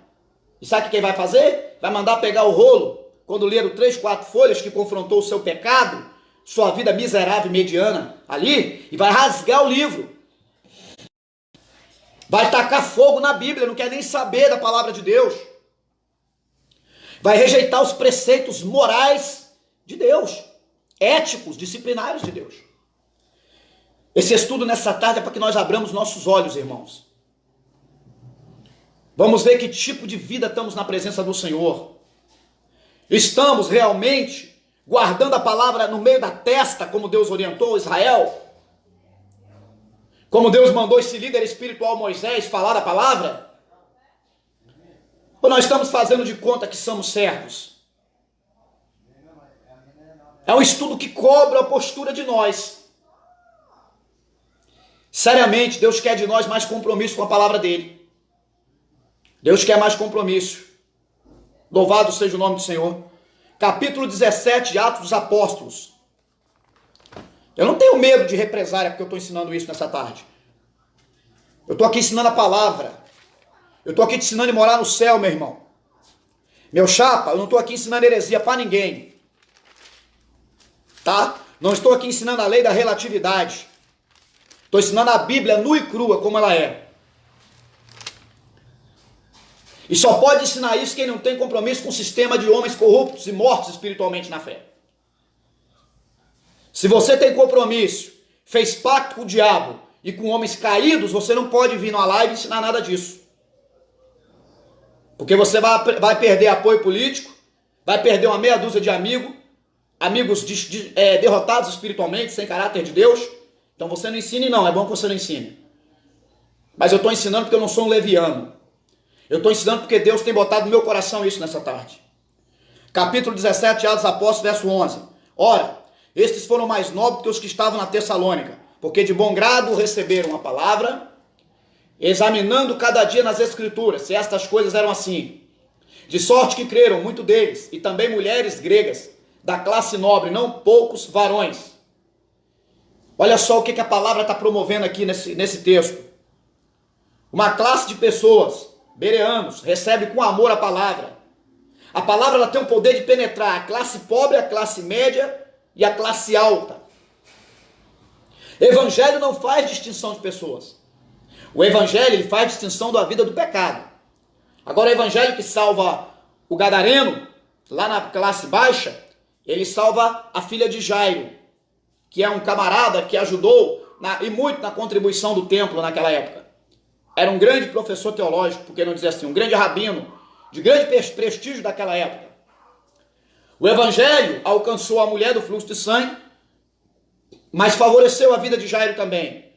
E sabe o que ele vai fazer? Vai mandar pegar o rolo, quando leram 3, 4 folhas que confrontou o seu pecado, sua vida miserável e mediana ali, e vai rasgar o livro. Vai tacar fogo na Bíblia, não quer nem saber da palavra de Deus. Vai rejeitar os preceitos morais de Deus, éticos, disciplinares de Deus. Esse estudo nessa tarde é para que nós abramos nossos olhos, irmãos. Vamos ver que tipo de vida estamos na presença do Senhor. Estamos realmente guardando a palavra no meio da testa, como Deus orientou Israel? Como Deus mandou esse líder espiritual Moisés falar a palavra? Ou nós estamos fazendo de conta que somos servos? É um estudo que cobra a postura de nós. Seriamente, Deus quer de nós mais compromisso com a palavra dele. Deus quer mais compromisso. Louvado seja o nome do Senhor. Capítulo 17 de Atos dos Apóstolos. Eu não tenho medo de represália porque eu estou ensinando isso nessa tarde. Eu estou aqui ensinando a palavra. Eu estou aqui te ensinando a morar no céu, meu irmão. Meu chapa, eu não estou aqui ensinando heresia para ninguém. Tá? Não estou aqui ensinando a lei da relatividade. Estou ensinando a Bíblia nua e crua como ela é. E só pode ensinar isso quem não tem compromisso com o sistema de homens corruptos e mortos espiritualmente na fé. Se você tem compromisso, fez pacto com o diabo e com homens caídos, você não pode vir numa live e ensinar nada disso. Porque você vai perder apoio político, vai perder uma meia dúzia de amigos derrotados espiritualmente, sem caráter de Deus. Então você não ensine não, é bom que você não ensine. Mas eu estou ensinando porque eu não sou um leviano. Eu estou ensinando porque Deus tem botado no meu coração isso nessa tarde. Capítulo 17, Atos dos Apóstolos, verso 11. Ora, estes foram mais nobres que os que estavam na Tessalônica, porque de bom grado receberam a palavra, examinando cada dia nas Escrituras, se estas coisas eram assim. De sorte que creram muito deles, e também mulheres gregas, da classe nobre, não poucos varões. Olha só o que a palavra está promovendo aqui nesse texto. Uma classe de pessoas, bereanos, recebe com amor a palavra. A palavra ela tem o poder de penetrar a classe pobre, a classe média e a classe alta. Evangelho não faz distinção de pessoas. O evangelho ele faz distinção da vida do pecado. Agora o evangelho que salva o gadareno, lá na classe baixa, ele salva a filha de Jairo, que é um camarada que ajudou e muito na contribuição do templo naquela época. Era um grande professor teológico, por que não dizer assim, um grande rabino, de grande prestígio daquela época. O evangelho alcançou a mulher do fluxo de sangue, mas favoreceu a vida de Jairo também.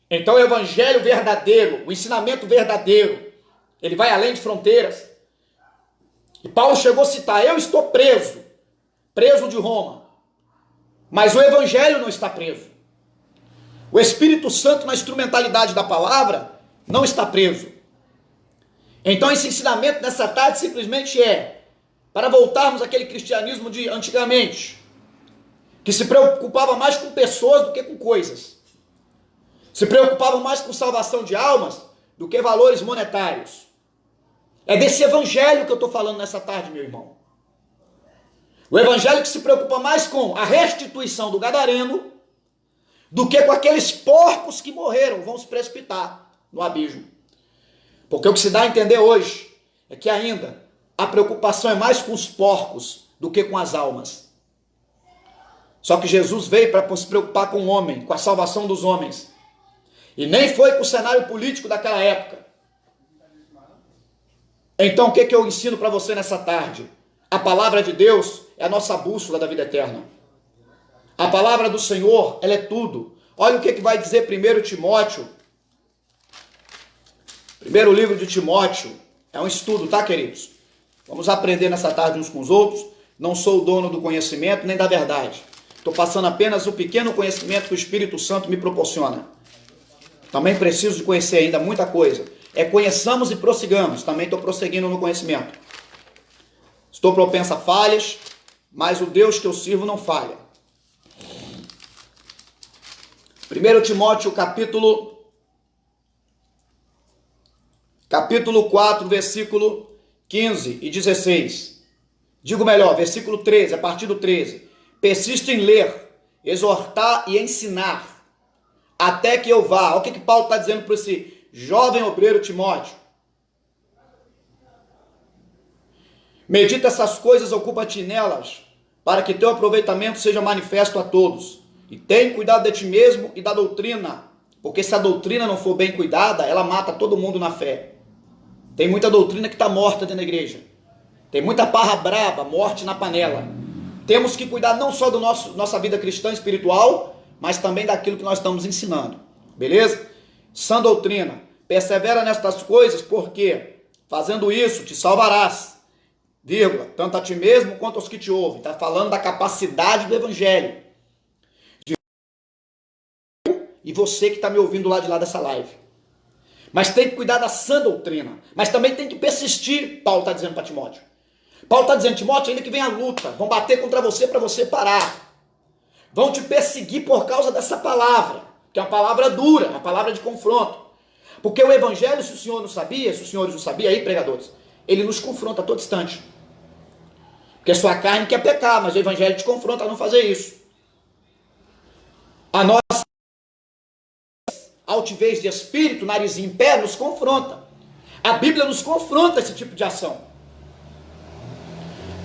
Então o evangelho verdadeiro, o ensinamento verdadeiro, ele vai além de fronteiras. E Paulo chegou a citar, eu estou preso de Roma, mas o evangelho não está preso. O Espírito Santo na instrumentalidade da palavra não está preso. Então esse ensinamento nessa tarde simplesmente é para voltarmos àquele cristianismo de antigamente, que se preocupava mais com pessoas do que com coisas. Se preocupava mais com salvação de almas do que valores monetários. É desse evangelho que eu estou falando nessa tarde, meu irmão. O evangelho que se preocupa mais com a restituição do gadareno do que com aqueles porcos que morreram, vão se precipitar no abismo. Porque o que se dá a entender hoje é que ainda a preocupação é mais com os porcos do que com as almas. Só que Jesus veio para se preocupar com o homem, com a salvação dos homens. E nem foi com o cenário político daquela época. Então o que eu ensino para você nessa tarde? A palavra de Deus é a nossa bússola da vida eterna. A palavra do Senhor, ela é tudo. Olha o que vai dizer 1 Timóteo. Primeiro livro de Timóteo. É um estudo, tá, queridos? Vamos aprender nessa tarde uns com os outros. Não sou o dono do conhecimento nem da verdade. Estou passando apenas o pequeno conhecimento que o Espírito Santo me proporciona. Também preciso de conhecer ainda muita coisa. Conheçamos e prossigamos. Também estou prosseguindo no conhecimento. Estou propenso a falhas, mas o Deus que eu sirvo não falha. 1 Timóteo capítulo 4, versículo 15 e 16. Digo melhor, versículo 13, a partir do 13. Persista em ler, exortar e ensinar, até que eu vá. Olha o que Paulo está dizendo para esse jovem obreiro Timóteo. Medita essas coisas, ocupa-te nelas, para que teu aproveitamento seja manifesto a todos. E tem cuidado de ti mesmo e da doutrina, porque se a doutrina não for bem cuidada, ela mata todo mundo na fé. Tem muita doutrina que está morta dentro da igreja. Tem muita parra braba, morte na panela. Temos que cuidar não só da nossa vida cristã espiritual, mas também daquilo que nós estamos ensinando. Beleza? Sã doutrina. Persevera nestas coisas, porque fazendo isso te salvarás. Vírgula, tanto a ti mesmo quanto aos que te ouvem. Está falando da capacidade do evangelho. E você que está me ouvindo lá de lá dessa live. Mas tem que cuidar da sã doutrina. Mas também tem que persistir, Paulo está dizendo para Timóteo. Paulo está dizendo, Timóteo, ainda que vem a luta, vão bater contra você para você parar. Vão te perseguir por causa dessa palavra, que é uma palavra dura, uma palavra de confronto. Porque o evangelho, se o senhor não sabia, se os senhores não sabiam aí, pregadores, ele nos confronta a todo instante. Porque a sua carne quer pecar, mas o evangelho te confronta a não fazer isso. A nossa altivez de espírito, narizinho em pé, nos confronta. A Bíblia nos confronta esse tipo de ação.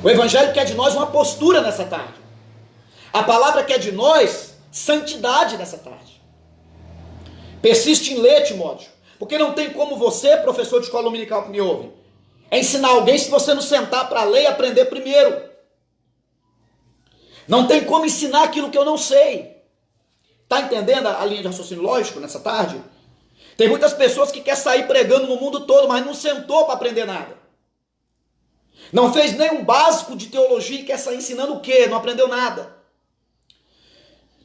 O evangelho quer de nós uma postura nessa tarde. A palavra quer de nós santidade nessa tarde. Persiste em ler, Timóteo, porque não tem como você, professor de escola dominical que me ouve, ensinar alguém se você não sentar para ler e aprender primeiro. Não tem como ensinar aquilo que eu não sei. Está entendendo a linha de raciocínio lógico nessa tarde? Tem muitas pessoas que querem sair pregando no mundo todo, mas não sentou para aprender nada. Não fez nem um básico de teologia e quer sair ensinando o quê? Não aprendeu nada.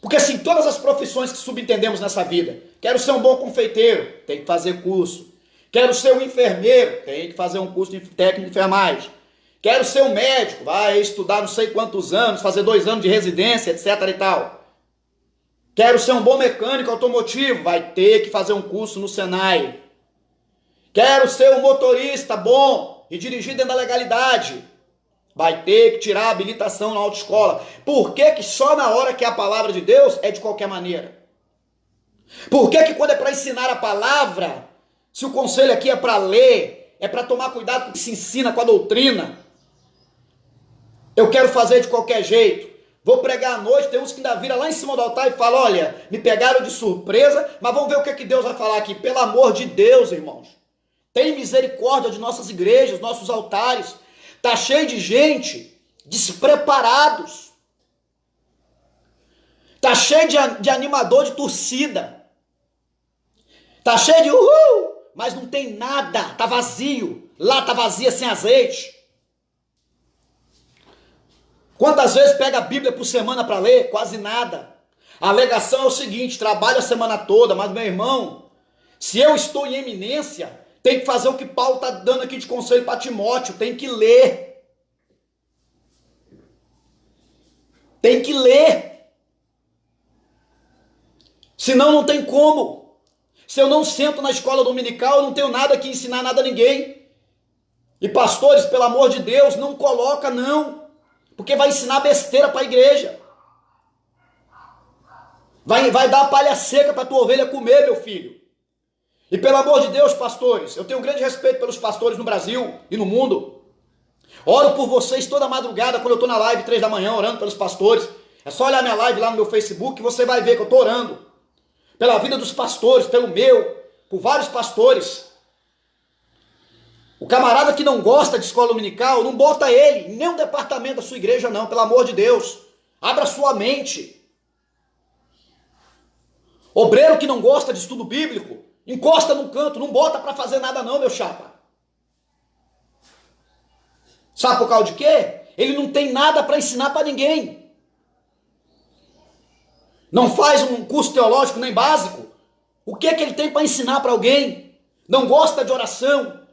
Porque assim, todas as profissões que subentendemos nessa vida, quero ser um bom confeiteiro, tem que fazer curso. Quero ser um enfermeiro, tem que fazer um curso de técnico de enfermagem. Quero ser um médico, vai estudar não sei quantos anos, fazer 2 anos de residência, etc e tal. Quero ser um bom mecânico automotivo, vai ter que fazer um curso no Senai. Quero ser um motorista bom e dirigir dentro da legalidade, vai ter que tirar a habilitação na autoescola. Por que que só na hora que é a palavra de Deus é de qualquer maneira? Por que que quando é para ensinar a palavra, se o conselho aqui é para ler, é para tomar cuidado com o que se ensina com a doutrina, eu quero fazer de qualquer jeito? Vou pregar à noite, tem uns que ainda viram lá em cima do altar e falam, olha, me pegaram de surpresa, mas vamos ver o que, que Deus vai falar aqui. Pelo amor de Deus, irmãos, tem misericórdia de nossas igrejas, nossos altares. Está cheio de gente despreparados. Está cheio de animador de torcida. Está cheio de uhul, mas não tem nada, está vazio. Lá está vazia sem azeite. Quantas vezes pega a Bíblia por semana para ler? Quase nada. A alegação é o seguinte, trabalho a semana toda, mas meu irmão, se eu estou em eminência, tem que fazer o que Paulo está dando aqui de conselho para Timóteo, tem que ler. Tem que ler. Senão não tem como. Se eu não sento na escola dominical, eu não tenho nada que ensinar nada a ninguém. E pastores, pelo amor de Deus, não coloca não. Porque vai ensinar besteira para a igreja. Vai dar palha seca para tua ovelha comer, meu filho. E pelo amor de Deus, pastores, eu tenho um grande respeito pelos pastores no Brasil e no mundo. Oro por vocês toda madrugada, quando eu estou na live 3 da manhã, orando pelos pastores. É só olhar minha live lá no meu Facebook que você vai ver que eu estou orando. Pela vida dos pastores, pelo meu, por vários pastores. O camarada que não gosta de escola dominical, não bota ele em nenhum departamento da sua igreja não, pelo amor de Deus. Abra sua mente. Obreiro que não gosta de estudo bíblico, encosta num canto, não bota para fazer nada não, meu chapa. Sabe por causa de quê? Ele não tem nada para ensinar para ninguém. Não faz um curso teológico nem básico. O que é que ele tem para ensinar para alguém? Não gosta de oração.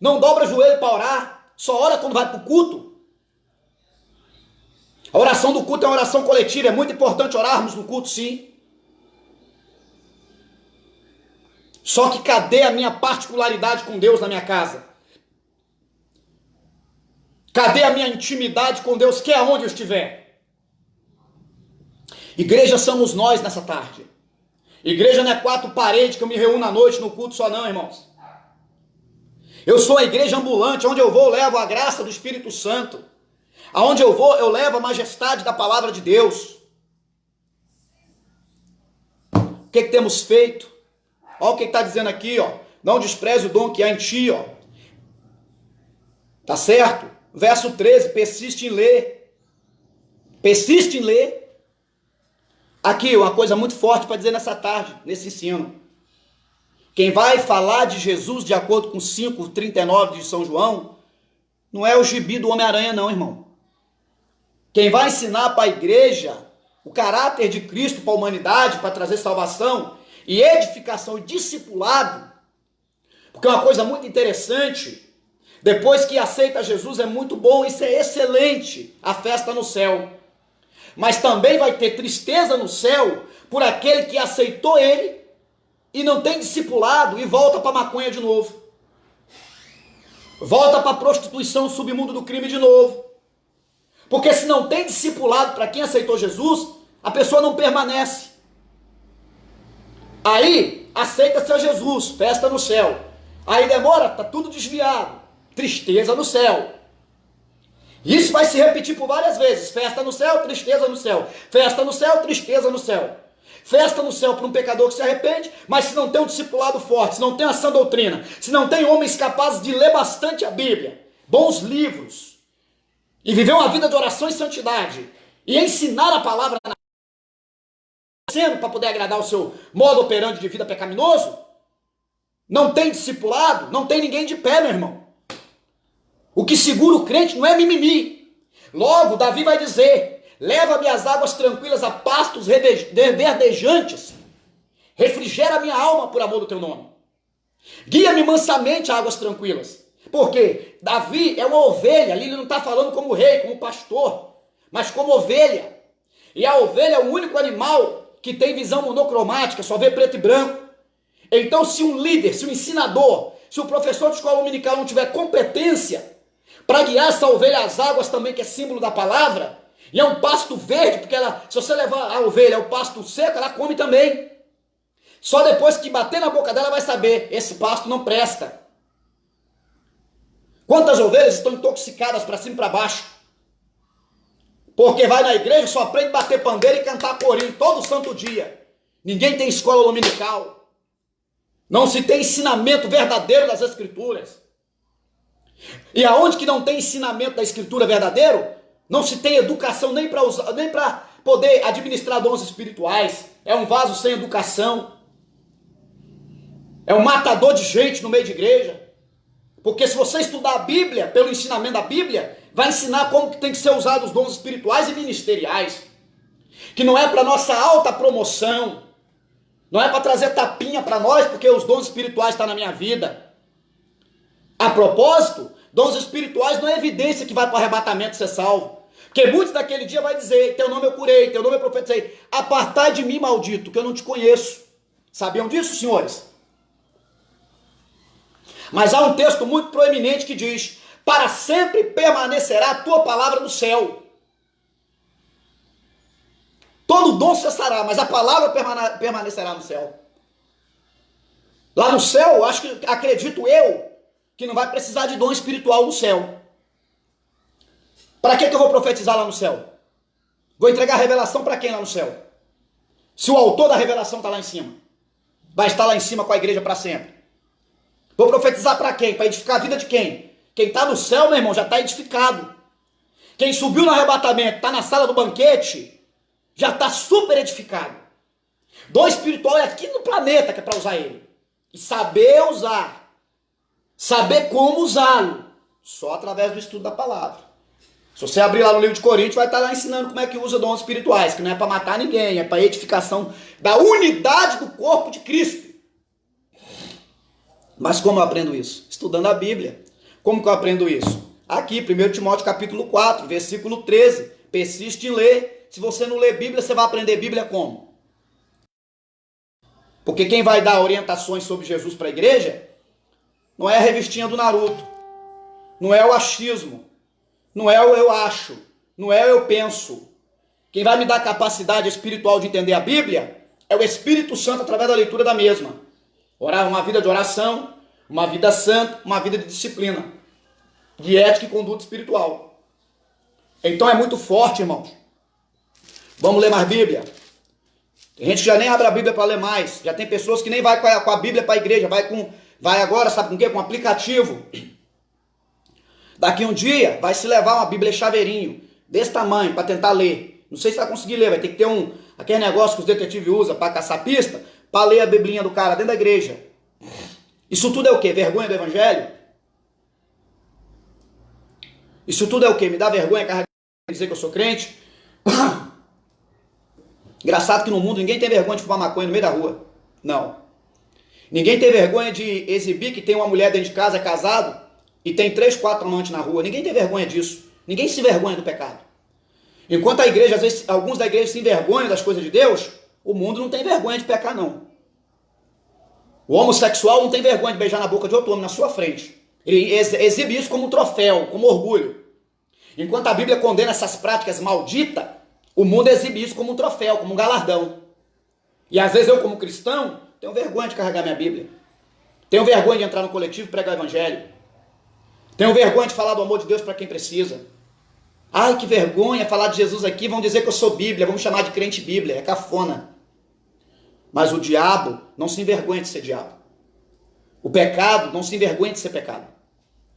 Não dobra joelho para orar, só ora quando vai para o culto. A oração do culto é uma oração coletiva, é muito importante orarmos no culto, sim. Só que cadê a minha particularidade com Deus na minha casa? Cadê a minha intimidade com Deus, que é onde eu estiver? Igreja somos nós nessa tarde. Igreja não é 4 paredes que eu me reúno à noite no culto só não, irmãos. Eu sou a igreja ambulante, onde eu vou eu levo a graça do Espírito Santo. Aonde eu vou eu levo a majestade da palavra de Deus. O que temos feito? Olha o que está dizendo aqui, ó. Não despreze o dom que há em ti, ó. Tá certo? Verso 13, persiste em ler. Persiste em ler. Aqui, uma coisa muito forte para dizer nessa tarde, nesse ensino. Quem vai falar de Jesus de acordo com 5:39 de São João, não é o gibi do Homem-Aranha não, irmão. Quem vai ensinar para a igreja o caráter de Cristo para a humanidade, para trazer salvação e edificação e discipulado, porque é uma coisa muito interessante, depois que aceita Jesus é muito bom, isso é excelente, a festa no céu. Mas também vai ter tristeza no céu por aquele que aceitou ele e não tem discipulado e volta para a maconha de novo. Volta para a prostituição, submundo do crime de novo. Porque se não tem discipulado para quem aceitou Jesus, a pessoa não permanece. Aí, aceita-se a Jesus, festa no céu. Aí demora, tá tudo desviado. Tristeza no céu. Isso vai se repetir por várias vezes. Festa no céu, tristeza no céu. Festa no céu, tristeza no céu. Festa no céu para um pecador que se arrepende, mas se não tem um discipulado forte, se não tem a sã doutrina, se não tem homens capazes de ler bastante a Bíblia, bons livros, e viver uma vida de oração e santidade, e ensinar a palavra para poder agradar o seu modo operante de vida pecaminoso, não tem discipulado, não tem ninguém de pé, meu irmão. O que segura o crente não é mimimi. Logo, Davi vai dizer: leva-me às águas tranquilas, a pastos verdejantes, refrigera a minha alma por amor do teu nome. Guia-me mansamente a águas tranquilas. Porque Davi é uma ovelha, ali ele não está falando como rei, como pastor, mas como ovelha. E a ovelha é o único animal que tem visão monocromática, só vê preto e branco. Então, se um líder, se um ensinador, se o professor de escola dominical não tiver competência para guiar essa ovelha às águas também, que é símbolo da palavra, e é um pasto verde, porque ela, se você levar a ovelha ao pasto seco, ela come também. Só depois que bater na boca dela vai saber, esse pasto não presta. Quantas ovelhas estão intoxicadas para cima e para baixo? Porque vai na igreja, só aprende a bater pandeiro e cantar corinho todo santo dia. Ninguém tem escola dominical. Não se tem ensinamento verdadeiro das Escrituras. E aonde que não tem ensinamento da Escritura verdadeiro, não se tem educação nem para poder administrar dons espirituais. É um vaso sem educação. É um matador de gente no meio de igreja. Porque se você estudar a Bíblia, pelo ensinamento da Bíblia, vai ensinar como que tem que ser usados os dons espirituais e ministeriais. Que não é para nossa alta promoção. Não é para trazer tapinha para nós, porque os dons espirituais estão na minha vida. A propósito, dons espirituais não é evidência que vai para o arrebatamento ser salvo. Porque muitos daquele dia vai dizer: teu nome eu curei, teu nome eu profetizei. Apartai de mim, maldito, que eu não te conheço. Sabiam disso, senhores? Mas há um texto muito proeminente que diz: para sempre permanecerá a tua palavra no céu. Todo dom cessará, mas a palavra permanecerá no céu. Lá no céu, acredito eu, que não vai precisar de dom espiritual no céu. Para que eu vou profetizar lá no céu? Vou entregar a revelação para quem lá no céu? Se o autor da revelação está lá em cima, vai estar lá em cima com a igreja para sempre. Vou profetizar para quem? Para edificar a vida de quem? Quem está no céu, meu irmão, já está edificado. Quem subiu no arrebatamento, está na sala do banquete, já está super edificado. Dom espiritual é aqui no planeta que é para usar ele. E saber usar. Saber como usá-lo. Só através do estudo da palavra. Se você abrir lá no livro de Coríntios, vai estar lá ensinando como é que usa dons espirituais. Que não é para matar ninguém, é para edificação da unidade do corpo de Cristo. Mas como eu aprendo isso? Estudando a Bíblia. Como que eu aprendo isso? Aqui, 1 Timóteo capítulo 4, versículo 13. Persiste em ler. Se você não ler Bíblia, você vai aprender Bíblia como? Porque quem vai dar orientações sobre Jesus para a igreja não é a revistinha do Naruto. Não é o achismo. Não é o eu acho. Não é o eu penso. Quem vai me dar capacidade espiritual de entender a Bíblia é o Espírito Santo através da leitura da mesma. Orar, uma vida de oração, uma vida santa, uma vida de disciplina, de ética e conduta espiritual. Então é muito forte, irmãos. Vamos ler mais Bíblia. Tem gente que já nem abre a Bíblia para ler mais. Já tem pessoas que nem vai com a Bíblia para a igreja. Vai agora, sabe com o quê? Com um aplicativo. Daqui um dia vai se levar uma Bíblia chaveirinho, desse tamanho, para tentar ler. Não sei se vai conseguir ler. Vai ter que ter aquele negócio que os detetives usam para caçar pista, para ler a biblinha do cara dentro da igreja. Isso tudo é o quê? Vergonha do evangelho? Isso tudo é o quê? Me dá vergonha carregar e dizer que eu sou crente? Engraçado que no mundo ninguém tem vergonha de fumar maconha no meio da rua. Não. Ninguém tem vergonha de exibir que tem uma mulher dentro de casa, é casado, e tem 3, 4 amantes na rua. Ninguém tem vergonha disso. Ninguém se envergonha do pecado. Enquanto a igreja, às vezes, alguns da igreja se envergonham das coisas de Deus, o mundo não tem vergonha de pecar, não. O homossexual não tem vergonha de beijar na boca de outro homem na sua frente. Ele exibe isso como um troféu, como orgulho. Enquanto a Bíblia condena essas práticas malditas, o mundo exibe isso como um troféu, como um galardão. E às vezes eu, como cristão, tenho vergonha de carregar minha Bíblia. Tenho vergonha de entrar no coletivo e pregar o evangelho. Tenho vergonha de falar do amor de Deus para quem precisa. Ai, que vergonha falar de Jesus aqui, vão dizer que eu sou Bíblia, vão me chamar de crente Bíblia, é cafona. Mas o diabo não se envergonha de ser diabo. O pecado não se envergonha de ser pecado.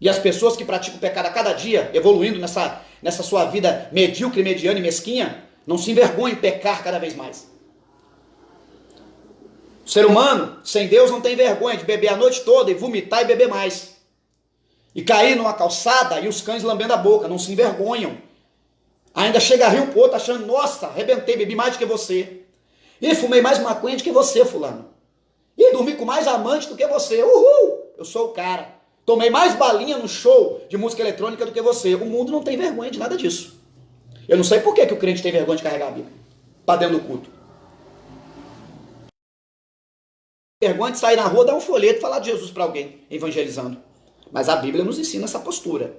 E as pessoas que praticam o pecado a cada dia, evoluindo nessa sua vida medíocre, mediana e mesquinha, não se envergonham de pecar cada vez mais. O ser humano, sem Deus, não tem vergonha de beber a noite toda e vomitar e beber mais. E cair numa calçada e os cães lambendo a boca, não se envergonham. Ainda chega a rir pro outro achando, nossa, arrebentei, bebi mais do que você. E fumei mais maconha do que você, fulano. E dormi com mais amante do que você. Uhul, eu sou o cara. Tomei mais balinha no show de música eletrônica do que você. O mundo não tem vergonha de nada disso. Eu não sei por que o crente tem vergonha de carregar a Bíblia para dentro do culto. Vergonha de sair na rua, dar um folheto e falar de Jesus para alguém, evangelizando. Mas a Bíblia nos ensina essa postura.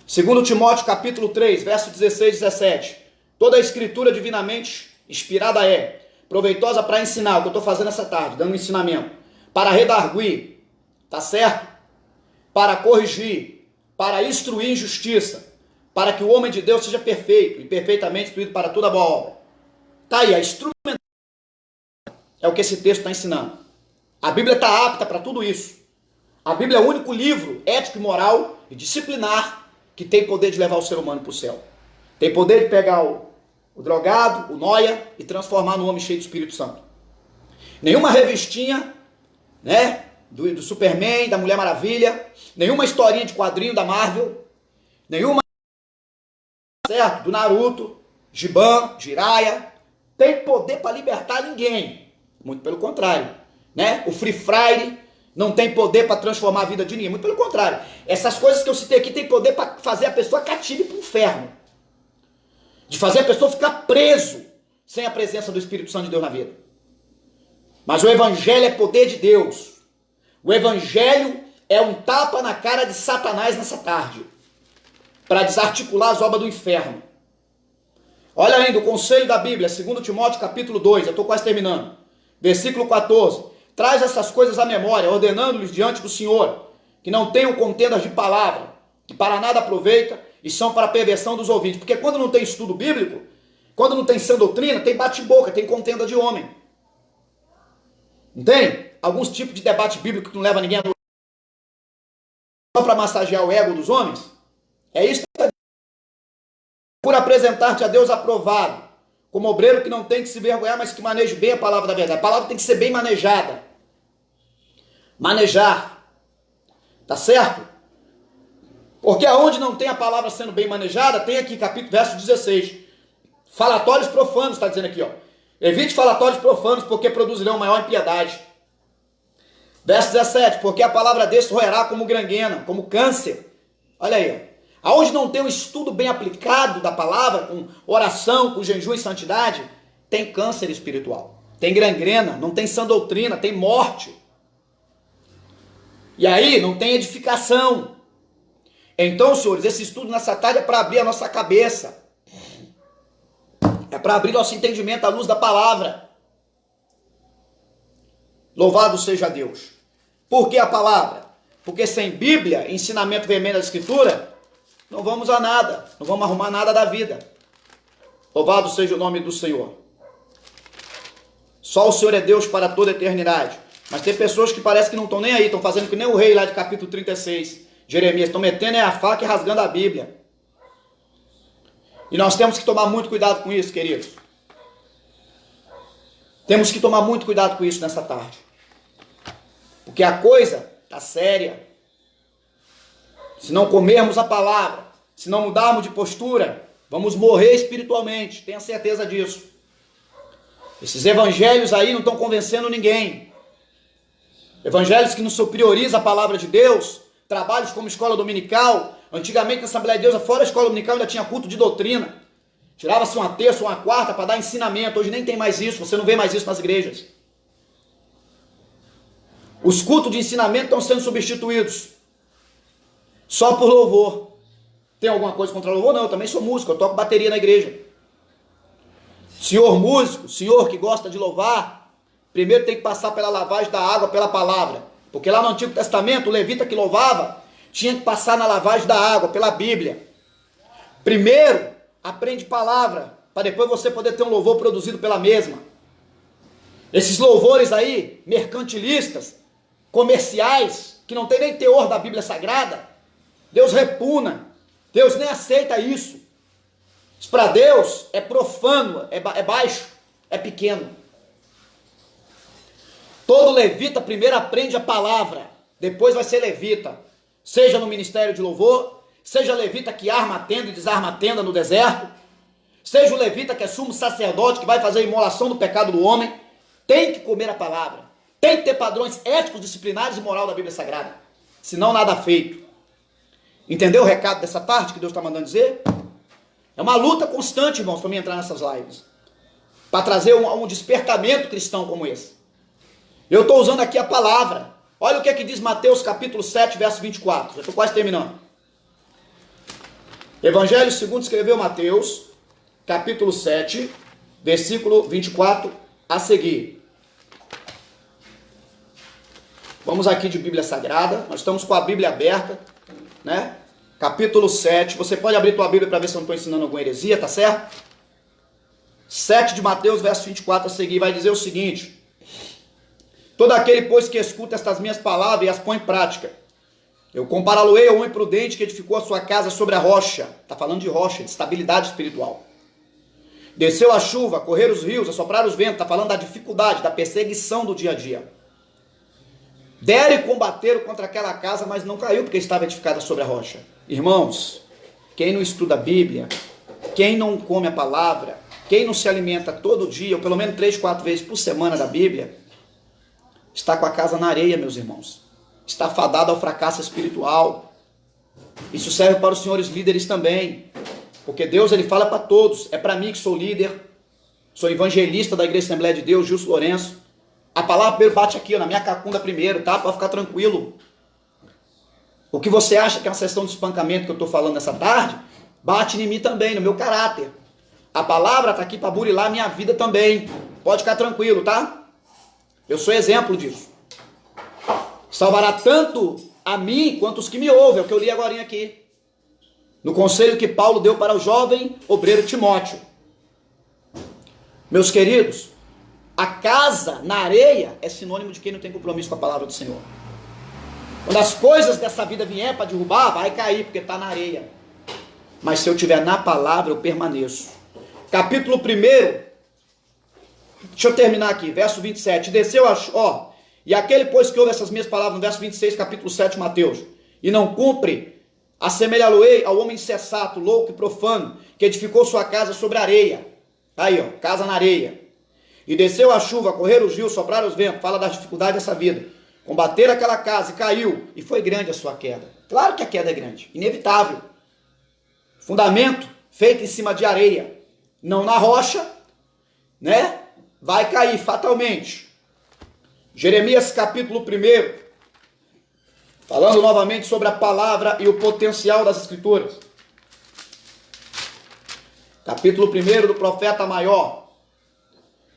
2 Timóteo capítulo 3, verso 16 e 17. Toda a escritura divinamente inspirada é proveitosa para ensinar, o que eu estou fazendo essa tarde, dando um ensinamento. Para redarguir, tá certo? Para corrigir, para instruir em justiça, para que o homem de Deus seja perfeito e perfeitamente instruído para toda boa obra. Tá aí, a instrumentação é o que esse texto está ensinando. A Bíblia está apta para tudo isso. A Bíblia é o único livro ético e moral e disciplinar que tem poder de levar o ser humano para o céu. Tem poder de pegar o drogado, o nóia e transformar no homem cheio do Espírito Santo. Nenhuma revistinha, né, do Superman, da Mulher Maravilha, nenhuma historinha de quadrinho da Marvel, nenhuma, certo, do Naruto, Giban, Jiraiya, tem poder para libertar ninguém. Muito pelo contrário, né? O Free Fire não tem poder para transformar a vida de ninguém. Muito pelo contrário. Essas coisas que eu citei aqui tem poder para fazer a pessoa cativa para o inferno. De fazer a pessoa ficar preso sem a presença do Espírito Santo de Deus na vida. Mas o Evangelho é poder de Deus. O Evangelho é um tapa na cara de Satanás nessa tarde. Para desarticular as obras do inferno. Olha ainda o conselho da Bíblia, 2 Timóteo capítulo 2, eu estou quase terminando. Versículo 14. Traz essas coisas à memória, ordenando-lhes diante do Senhor, que não tenham contendas de palavra, que para nada aproveita e são para a perversão dos ouvintes. Porque quando não tem estudo bíblico, quando não tem sã doutrina, tem bate-boca, tem contenda de homem. Entende? Alguns tipos de debate bíblico que não leva ninguém a só para massagear o ego dos homens. É isso que está. Por apresentar-te a Deus aprovado, como obreiro que não tem que se vergonhar, mas que maneje bem a palavra da verdade. A palavra tem que ser bem manejada. Manejar. Tá certo? Porque aonde não tem a palavra sendo bem manejada, tem aqui capítulo, verso 16. Falatórios profanos, está dizendo aqui, ó. Evite falatórios profanos, porque produzirão maior impiedade. Verso 17. Porque a palavra desse roerá como gangrena, como câncer. Olha aí, ó. Aonde não tem um estudo bem aplicado da palavra, com oração, com jejum e santidade, tem câncer espiritual, tem gangrena, não tem sã doutrina, tem morte. E aí não tem edificação. Então, senhores, esse estudo nessa tarde é para abrir a nossa cabeça. É para abrir nosso entendimento à luz da palavra. Louvado seja Deus. Por que a palavra? Porque sem Bíblia, ensinamento veemente da Escritura, não vamos a nada, não vamos arrumar nada da vida. Louvado seja o nome do Senhor. Só o Senhor é Deus para toda a eternidade. Mas tem pessoas que parecem que não estão nem aí, estão fazendo que nem o rei lá de capítulo 36, Jeremias, estão metendo a faca e rasgando a Bíblia. E nós temos que tomar muito cuidado com isso, queridos. Temos que tomar muito cuidado com isso nessa tarde. Porque a coisa está séria. Se não comermos a palavra, se não mudarmos de postura, vamos morrer espiritualmente, tenha certeza disso. Esses evangelhos aí não estão convencendo ninguém. Evangelhos que não superiorizam a palavra de Deus, trabalhos como escola dominical. Antigamente na Assembleia de Deus, fora a escola dominical, ainda tinha culto de doutrina. Tirava-se uma terça ou uma quarta para dar ensinamento. Hoje nem tem mais isso, você não vê mais isso nas igrejas. Os cultos de ensinamento estão sendo substituídos só por louvor. Tem alguma coisa contra louvor? Não, eu também sou músico, eu toco bateria na igreja. Senhor músico, senhor que gosta de louvar, primeiro tem que passar pela lavagem da água, pela palavra. Porque lá no Antigo Testamento, o levita que louvava, tinha que passar na lavagem da água, pela Bíblia. Primeiro, aprende palavra, para depois você poder ter um louvor produzido pela mesma. Esses louvores aí, mercantilistas, comerciais, que não tem nem teor da Bíblia Sagrada, Deus repugna, Deus nem aceita isso. Isso para Deus é profano, é baixo, é pequeno. Todo levita primeiro aprende a palavra, depois vai ser levita. Seja no ministério de louvor, seja levita que arma a tenda e desarma a tenda no deserto, seja o levita que é sumo sacerdote, que vai fazer a imolação do pecado do homem, tem que comer a palavra, tem que ter padrões éticos, disciplinares e moral da Bíblia Sagrada, senão nada feito. Entendeu o recado dessa parte que Deus está mandando dizer? É uma luta constante, irmãos, para mim entrar nessas lives, para trazer um despertamento cristão como esse. Eu estou usando aqui a palavra. Olha o que é que diz Mateus capítulo 7, verso 24. Já estou quase terminando. Evangelho segundo escreveu Mateus, capítulo 7, versículo 24 a seguir. Vamos aqui de Bíblia Sagrada. Nós estamos com a Bíblia aberta, né? Capítulo 7. Você pode abrir tua Bíblia para ver se eu não estou ensinando alguma heresia, tá certo? 7 de Mateus, verso 24 a seguir, vai dizer o seguinte: todo aquele, pois, que escuta estas minhas palavras e as põe em prática, eu compará-lo-ei ao homem prudente que edificou a sua casa sobre a rocha. Está falando de rocha, de estabilidade espiritual. Desceu a chuva, correram os rios, assopraram os ventos. Está falando da dificuldade, da perseguição do dia a dia. Deram e combateram contra aquela casa, mas não caiu, porque estava edificada sobre a rocha. Irmãos, quem não estuda a Bíblia, quem não come a palavra, quem não se alimenta todo dia, ou pelo menos 3, 4 vezes por semana da Bíblia, está com a casa na areia, meus irmãos. Está fadado ao fracasso espiritual. Isso serve para os senhores líderes também. Porque Deus, ele fala para todos. É para mim que sou líder. Sou evangelista da Igreja Assembleia de Deus, Gilson Lourenço. A palavra primeiro bate aqui, ó, na minha cacunda primeiro, tá? Pode ficar tranquilo. O que você acha que é uma sessão de espancamento que eu estou falando nessa tarde, bate em mim também, no meu caráter. A palavra está aqui para burilar a minha vida também. Pode ficar tranquilo, tá? Eu sou exemplo disso. Salvará tanto a mim quanto os que me ouvem. É o que eu li agora aqui. No conselho que Paulo deu para o jovem obreiro Timóteo. Meus queridos, a casa na areia é sinônimo de quem não tem compromisso com a palavra do Senhor. Quando as coisas dessa vida vier para derrubar, vai cair, porque está na areia. Mas se eu estiver na palavra, eu permaneço. Capítulo 1. Deixa eu terminar aqui, verso 27. Desceu a... e aquele, pois, que ouve essas minhas palavras, no verso 26, capítulo 7 de Mateus, e não cumpre, assemelhá-lo-ei ao homem insensato, louco e profano, que edificou sua casa sobre a areia. Aí, ó, casa na areia. E desceu a chuva, correram os rios, sopraram os ventos. Fala da dificuldade dessa vida. Combateram aquela casa e caiu, e foi grande a sua queda. Claro que a queda é grande, inevitável. Fundamento feito em cima de areia, não na rocha, né? Vai cair fatalmente. Jeremias capítulo 1, falando novamente sobre a palavra e o potencial das escrituras. Capítulo 1 do profeta maior,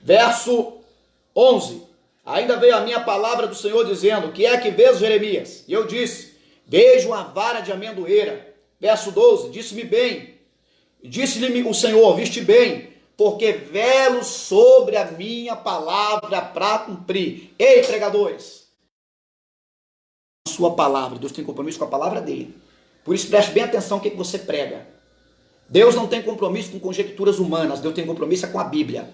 verso 11. Ainda veio a minha palavra do Senhor dizendo: o que é que vês, Jeremias? E eu disse: vejo uma vara de amendoeira. Verso 12, disse-me bem. Disse-lhe o Senhor: viste bem, porque velo sobre a minha palavra para cumprir. Ei, pregadores, a sua palavra, Deus tem compromisso com a palavra dele. Por isso preste bem atenção no que você prega. Deus não tem compromisso com conjecturas humanas, Deus tem compromisso com a Bíblia.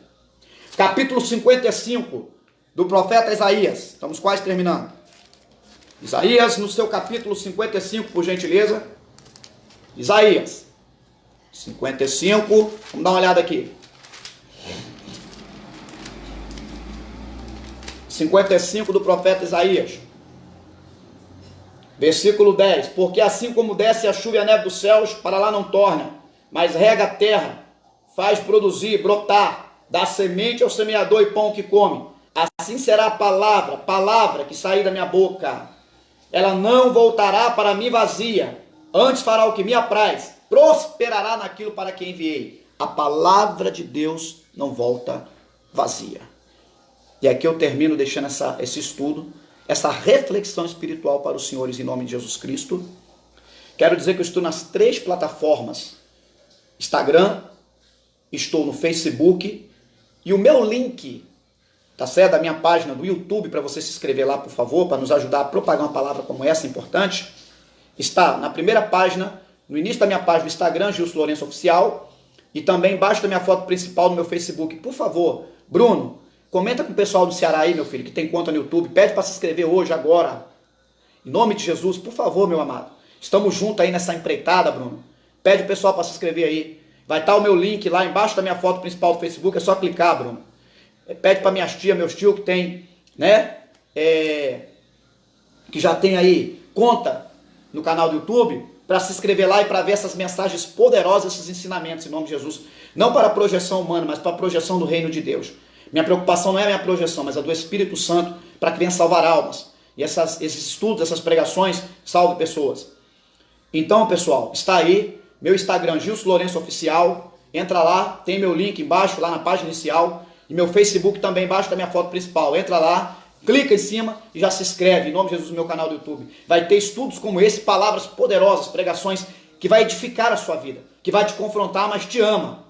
Capítulo 55 do profeta Isaías, estamos quase terminando. Isaías, no seu capítulo 55, por gentileza. Isaías 55, vamos dar uma olhada aqui. 55 do profeta Isaías, versículo 10. Porque assim como desce a chuva e a neve dos céus, para lá não torna, mas rega a terra, faz produzir, brotar, dá semente ao semeador e pão ao que come, assim será a palavra que sair da minha boca. Ela não voltará para mim vazia, antes fará o que me apraz, prosperará naquilo para que enviei. A palavra de Deus não volta vazia. E aqui eu termino deixando esse estudo, essa reflexão espiritual para os senhores em nome de Jesus Cristo. Quero dizer que eu estou nas 3 plataformas Instagram, estou no Facebook e o meu link, tá certo? Da minha página do YouTube, para você se inscrever lá, por favor, para nos ajudar a propagar uma palavra como essa importante, está na primeira página, no início da minha página do Instagram, Gilson Lourenço Oficial, e também embaixo da minha foto principal no meu Facebook. Por favor, Bruno, comenta com o pessoal do Ceará aí, meu filho, que tem conta no YouTube, pede para se inscrever hoje, agora. Em nome de Jesus, por favor, meu amado. Estamos juntos aí nessa empreitada, Bruno. Pede o pessoal para se inscrever aí. Vai estar o meu link lá embaixo da minha foto principal do Facebook, é só clicar, Bruno. Pede para minhas tias, meus tios que tem, né? Que já tem aí conta no canal do YouTube, para se inscrever lá e para ver essas mensagens poderosas, esses ensinamentos em nome de Jesus. Não para a projeção humana, mas para a projeção do reino de Deus. Minha preocupação não é a minha projeção, mas a do Espírito Santo, para que venha salvar almas. E esses estudos, essas pregações, salve pessoas. Então, pessoal, está aí meu Instagram, Gilson Lourenço Oficial. Entra lá, tem meu link embaixo, lá na página inicial. E meu Facebook também embaixo da minha foto principal. Entra lá, clica em cima e já se inscreve, em nome de Jesus, no meu canal do YouTube. Vai ter estudos como esse, palavras poderosas, pregações que vai edificar a sua vida, que vai te confrontar, mas te ama.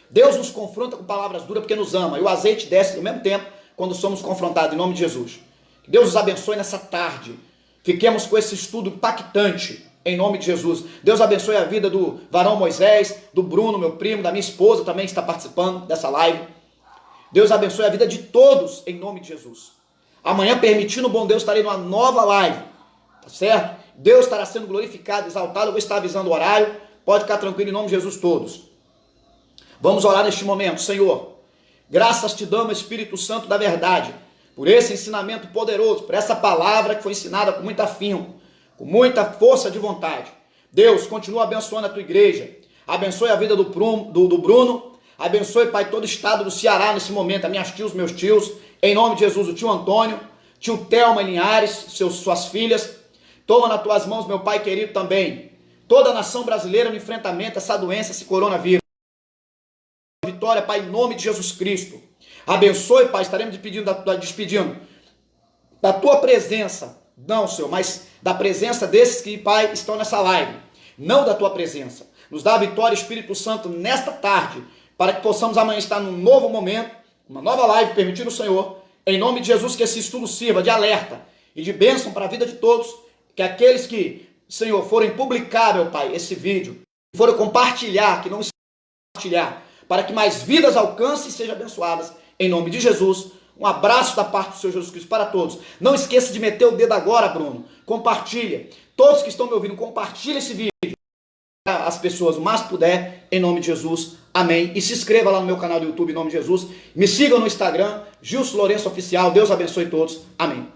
Deus nos confronta com palavras duras porque nos ama. E o azeite desce ao mesmo tempo quando somos confrontados, em nome de Jesus. Que Deus nos abençoe nessa tarde. Fiquemos com esse estudo impactante, em nome de Jesus. Deus abençoe a vida do varão Moisés, do Bruno, meu primo, da minha esposa também que está participando dessa live. Deus abençoe a vida de todos, em nome de Jesus. Amanhã, permitindo o bom Deus, estarei numa nova live, tá certo? Deus estará sendo glorificado, exaltado, eu vou estar avisando o horário, pode ficar tranquilo em nome de Jesus todos. Vamos orar neste momento. Senhor, graças te damos, Espírito Santo da verdade, por esse ensinamento poderoso, por essa palavra que foi ensinada com muito afinco, com muita força de vontade. Deus, continua abençoando a tua igreja, abençoe a vida do Bruno, abençoe, Pai, todo o estado do Ceará nesse momento, as minhas tios, meus tios, em nome de Jesus, o tio Antônio, tio Thelma Linhares, suas filhas, toma nas tuas mãos, meu Pai querido, também, toda a nação brasileira no enfrentamento a essa doença, esse coronavírus. Vitória, Pai, em nome de Jesus Cristo. Abençoe, Pai, estaremos despedindo da tua presença, não, Senhor, mas da presença desses que, Pai, estão nessa live, não da tua presença. Nos dá a vitória, Espírito Santo, nesta tarde, para que possamos amanhã estar num novo momento, uma nova live, permitindo o Senhor, em nome de Jesus, que esse estudo sirva de alerta e de bênção para a vida de todos, que aqueles que, Senhor, forem publicar, meu Pai, esse vídeo, forem compartilhar, que não se compartilhar, para que mais vidas alcancem e sejam abençoadas, em nome de Jesus. Um abraço da parte do Senhor Jesus Cristo para todos. Não esqueça de meter o dedo agora, Bruno. Compartilha. Todos que estão me ouvindo, compartilha esse vídeo. As pessoas o mais puder, em nome de Jesus, amém. E se inscreva lá no meu canal do YouTube, em nome de Jesus. Me sigam no Instagram, Gilson Lourenço Oficial. Deus abençoe todos, amém.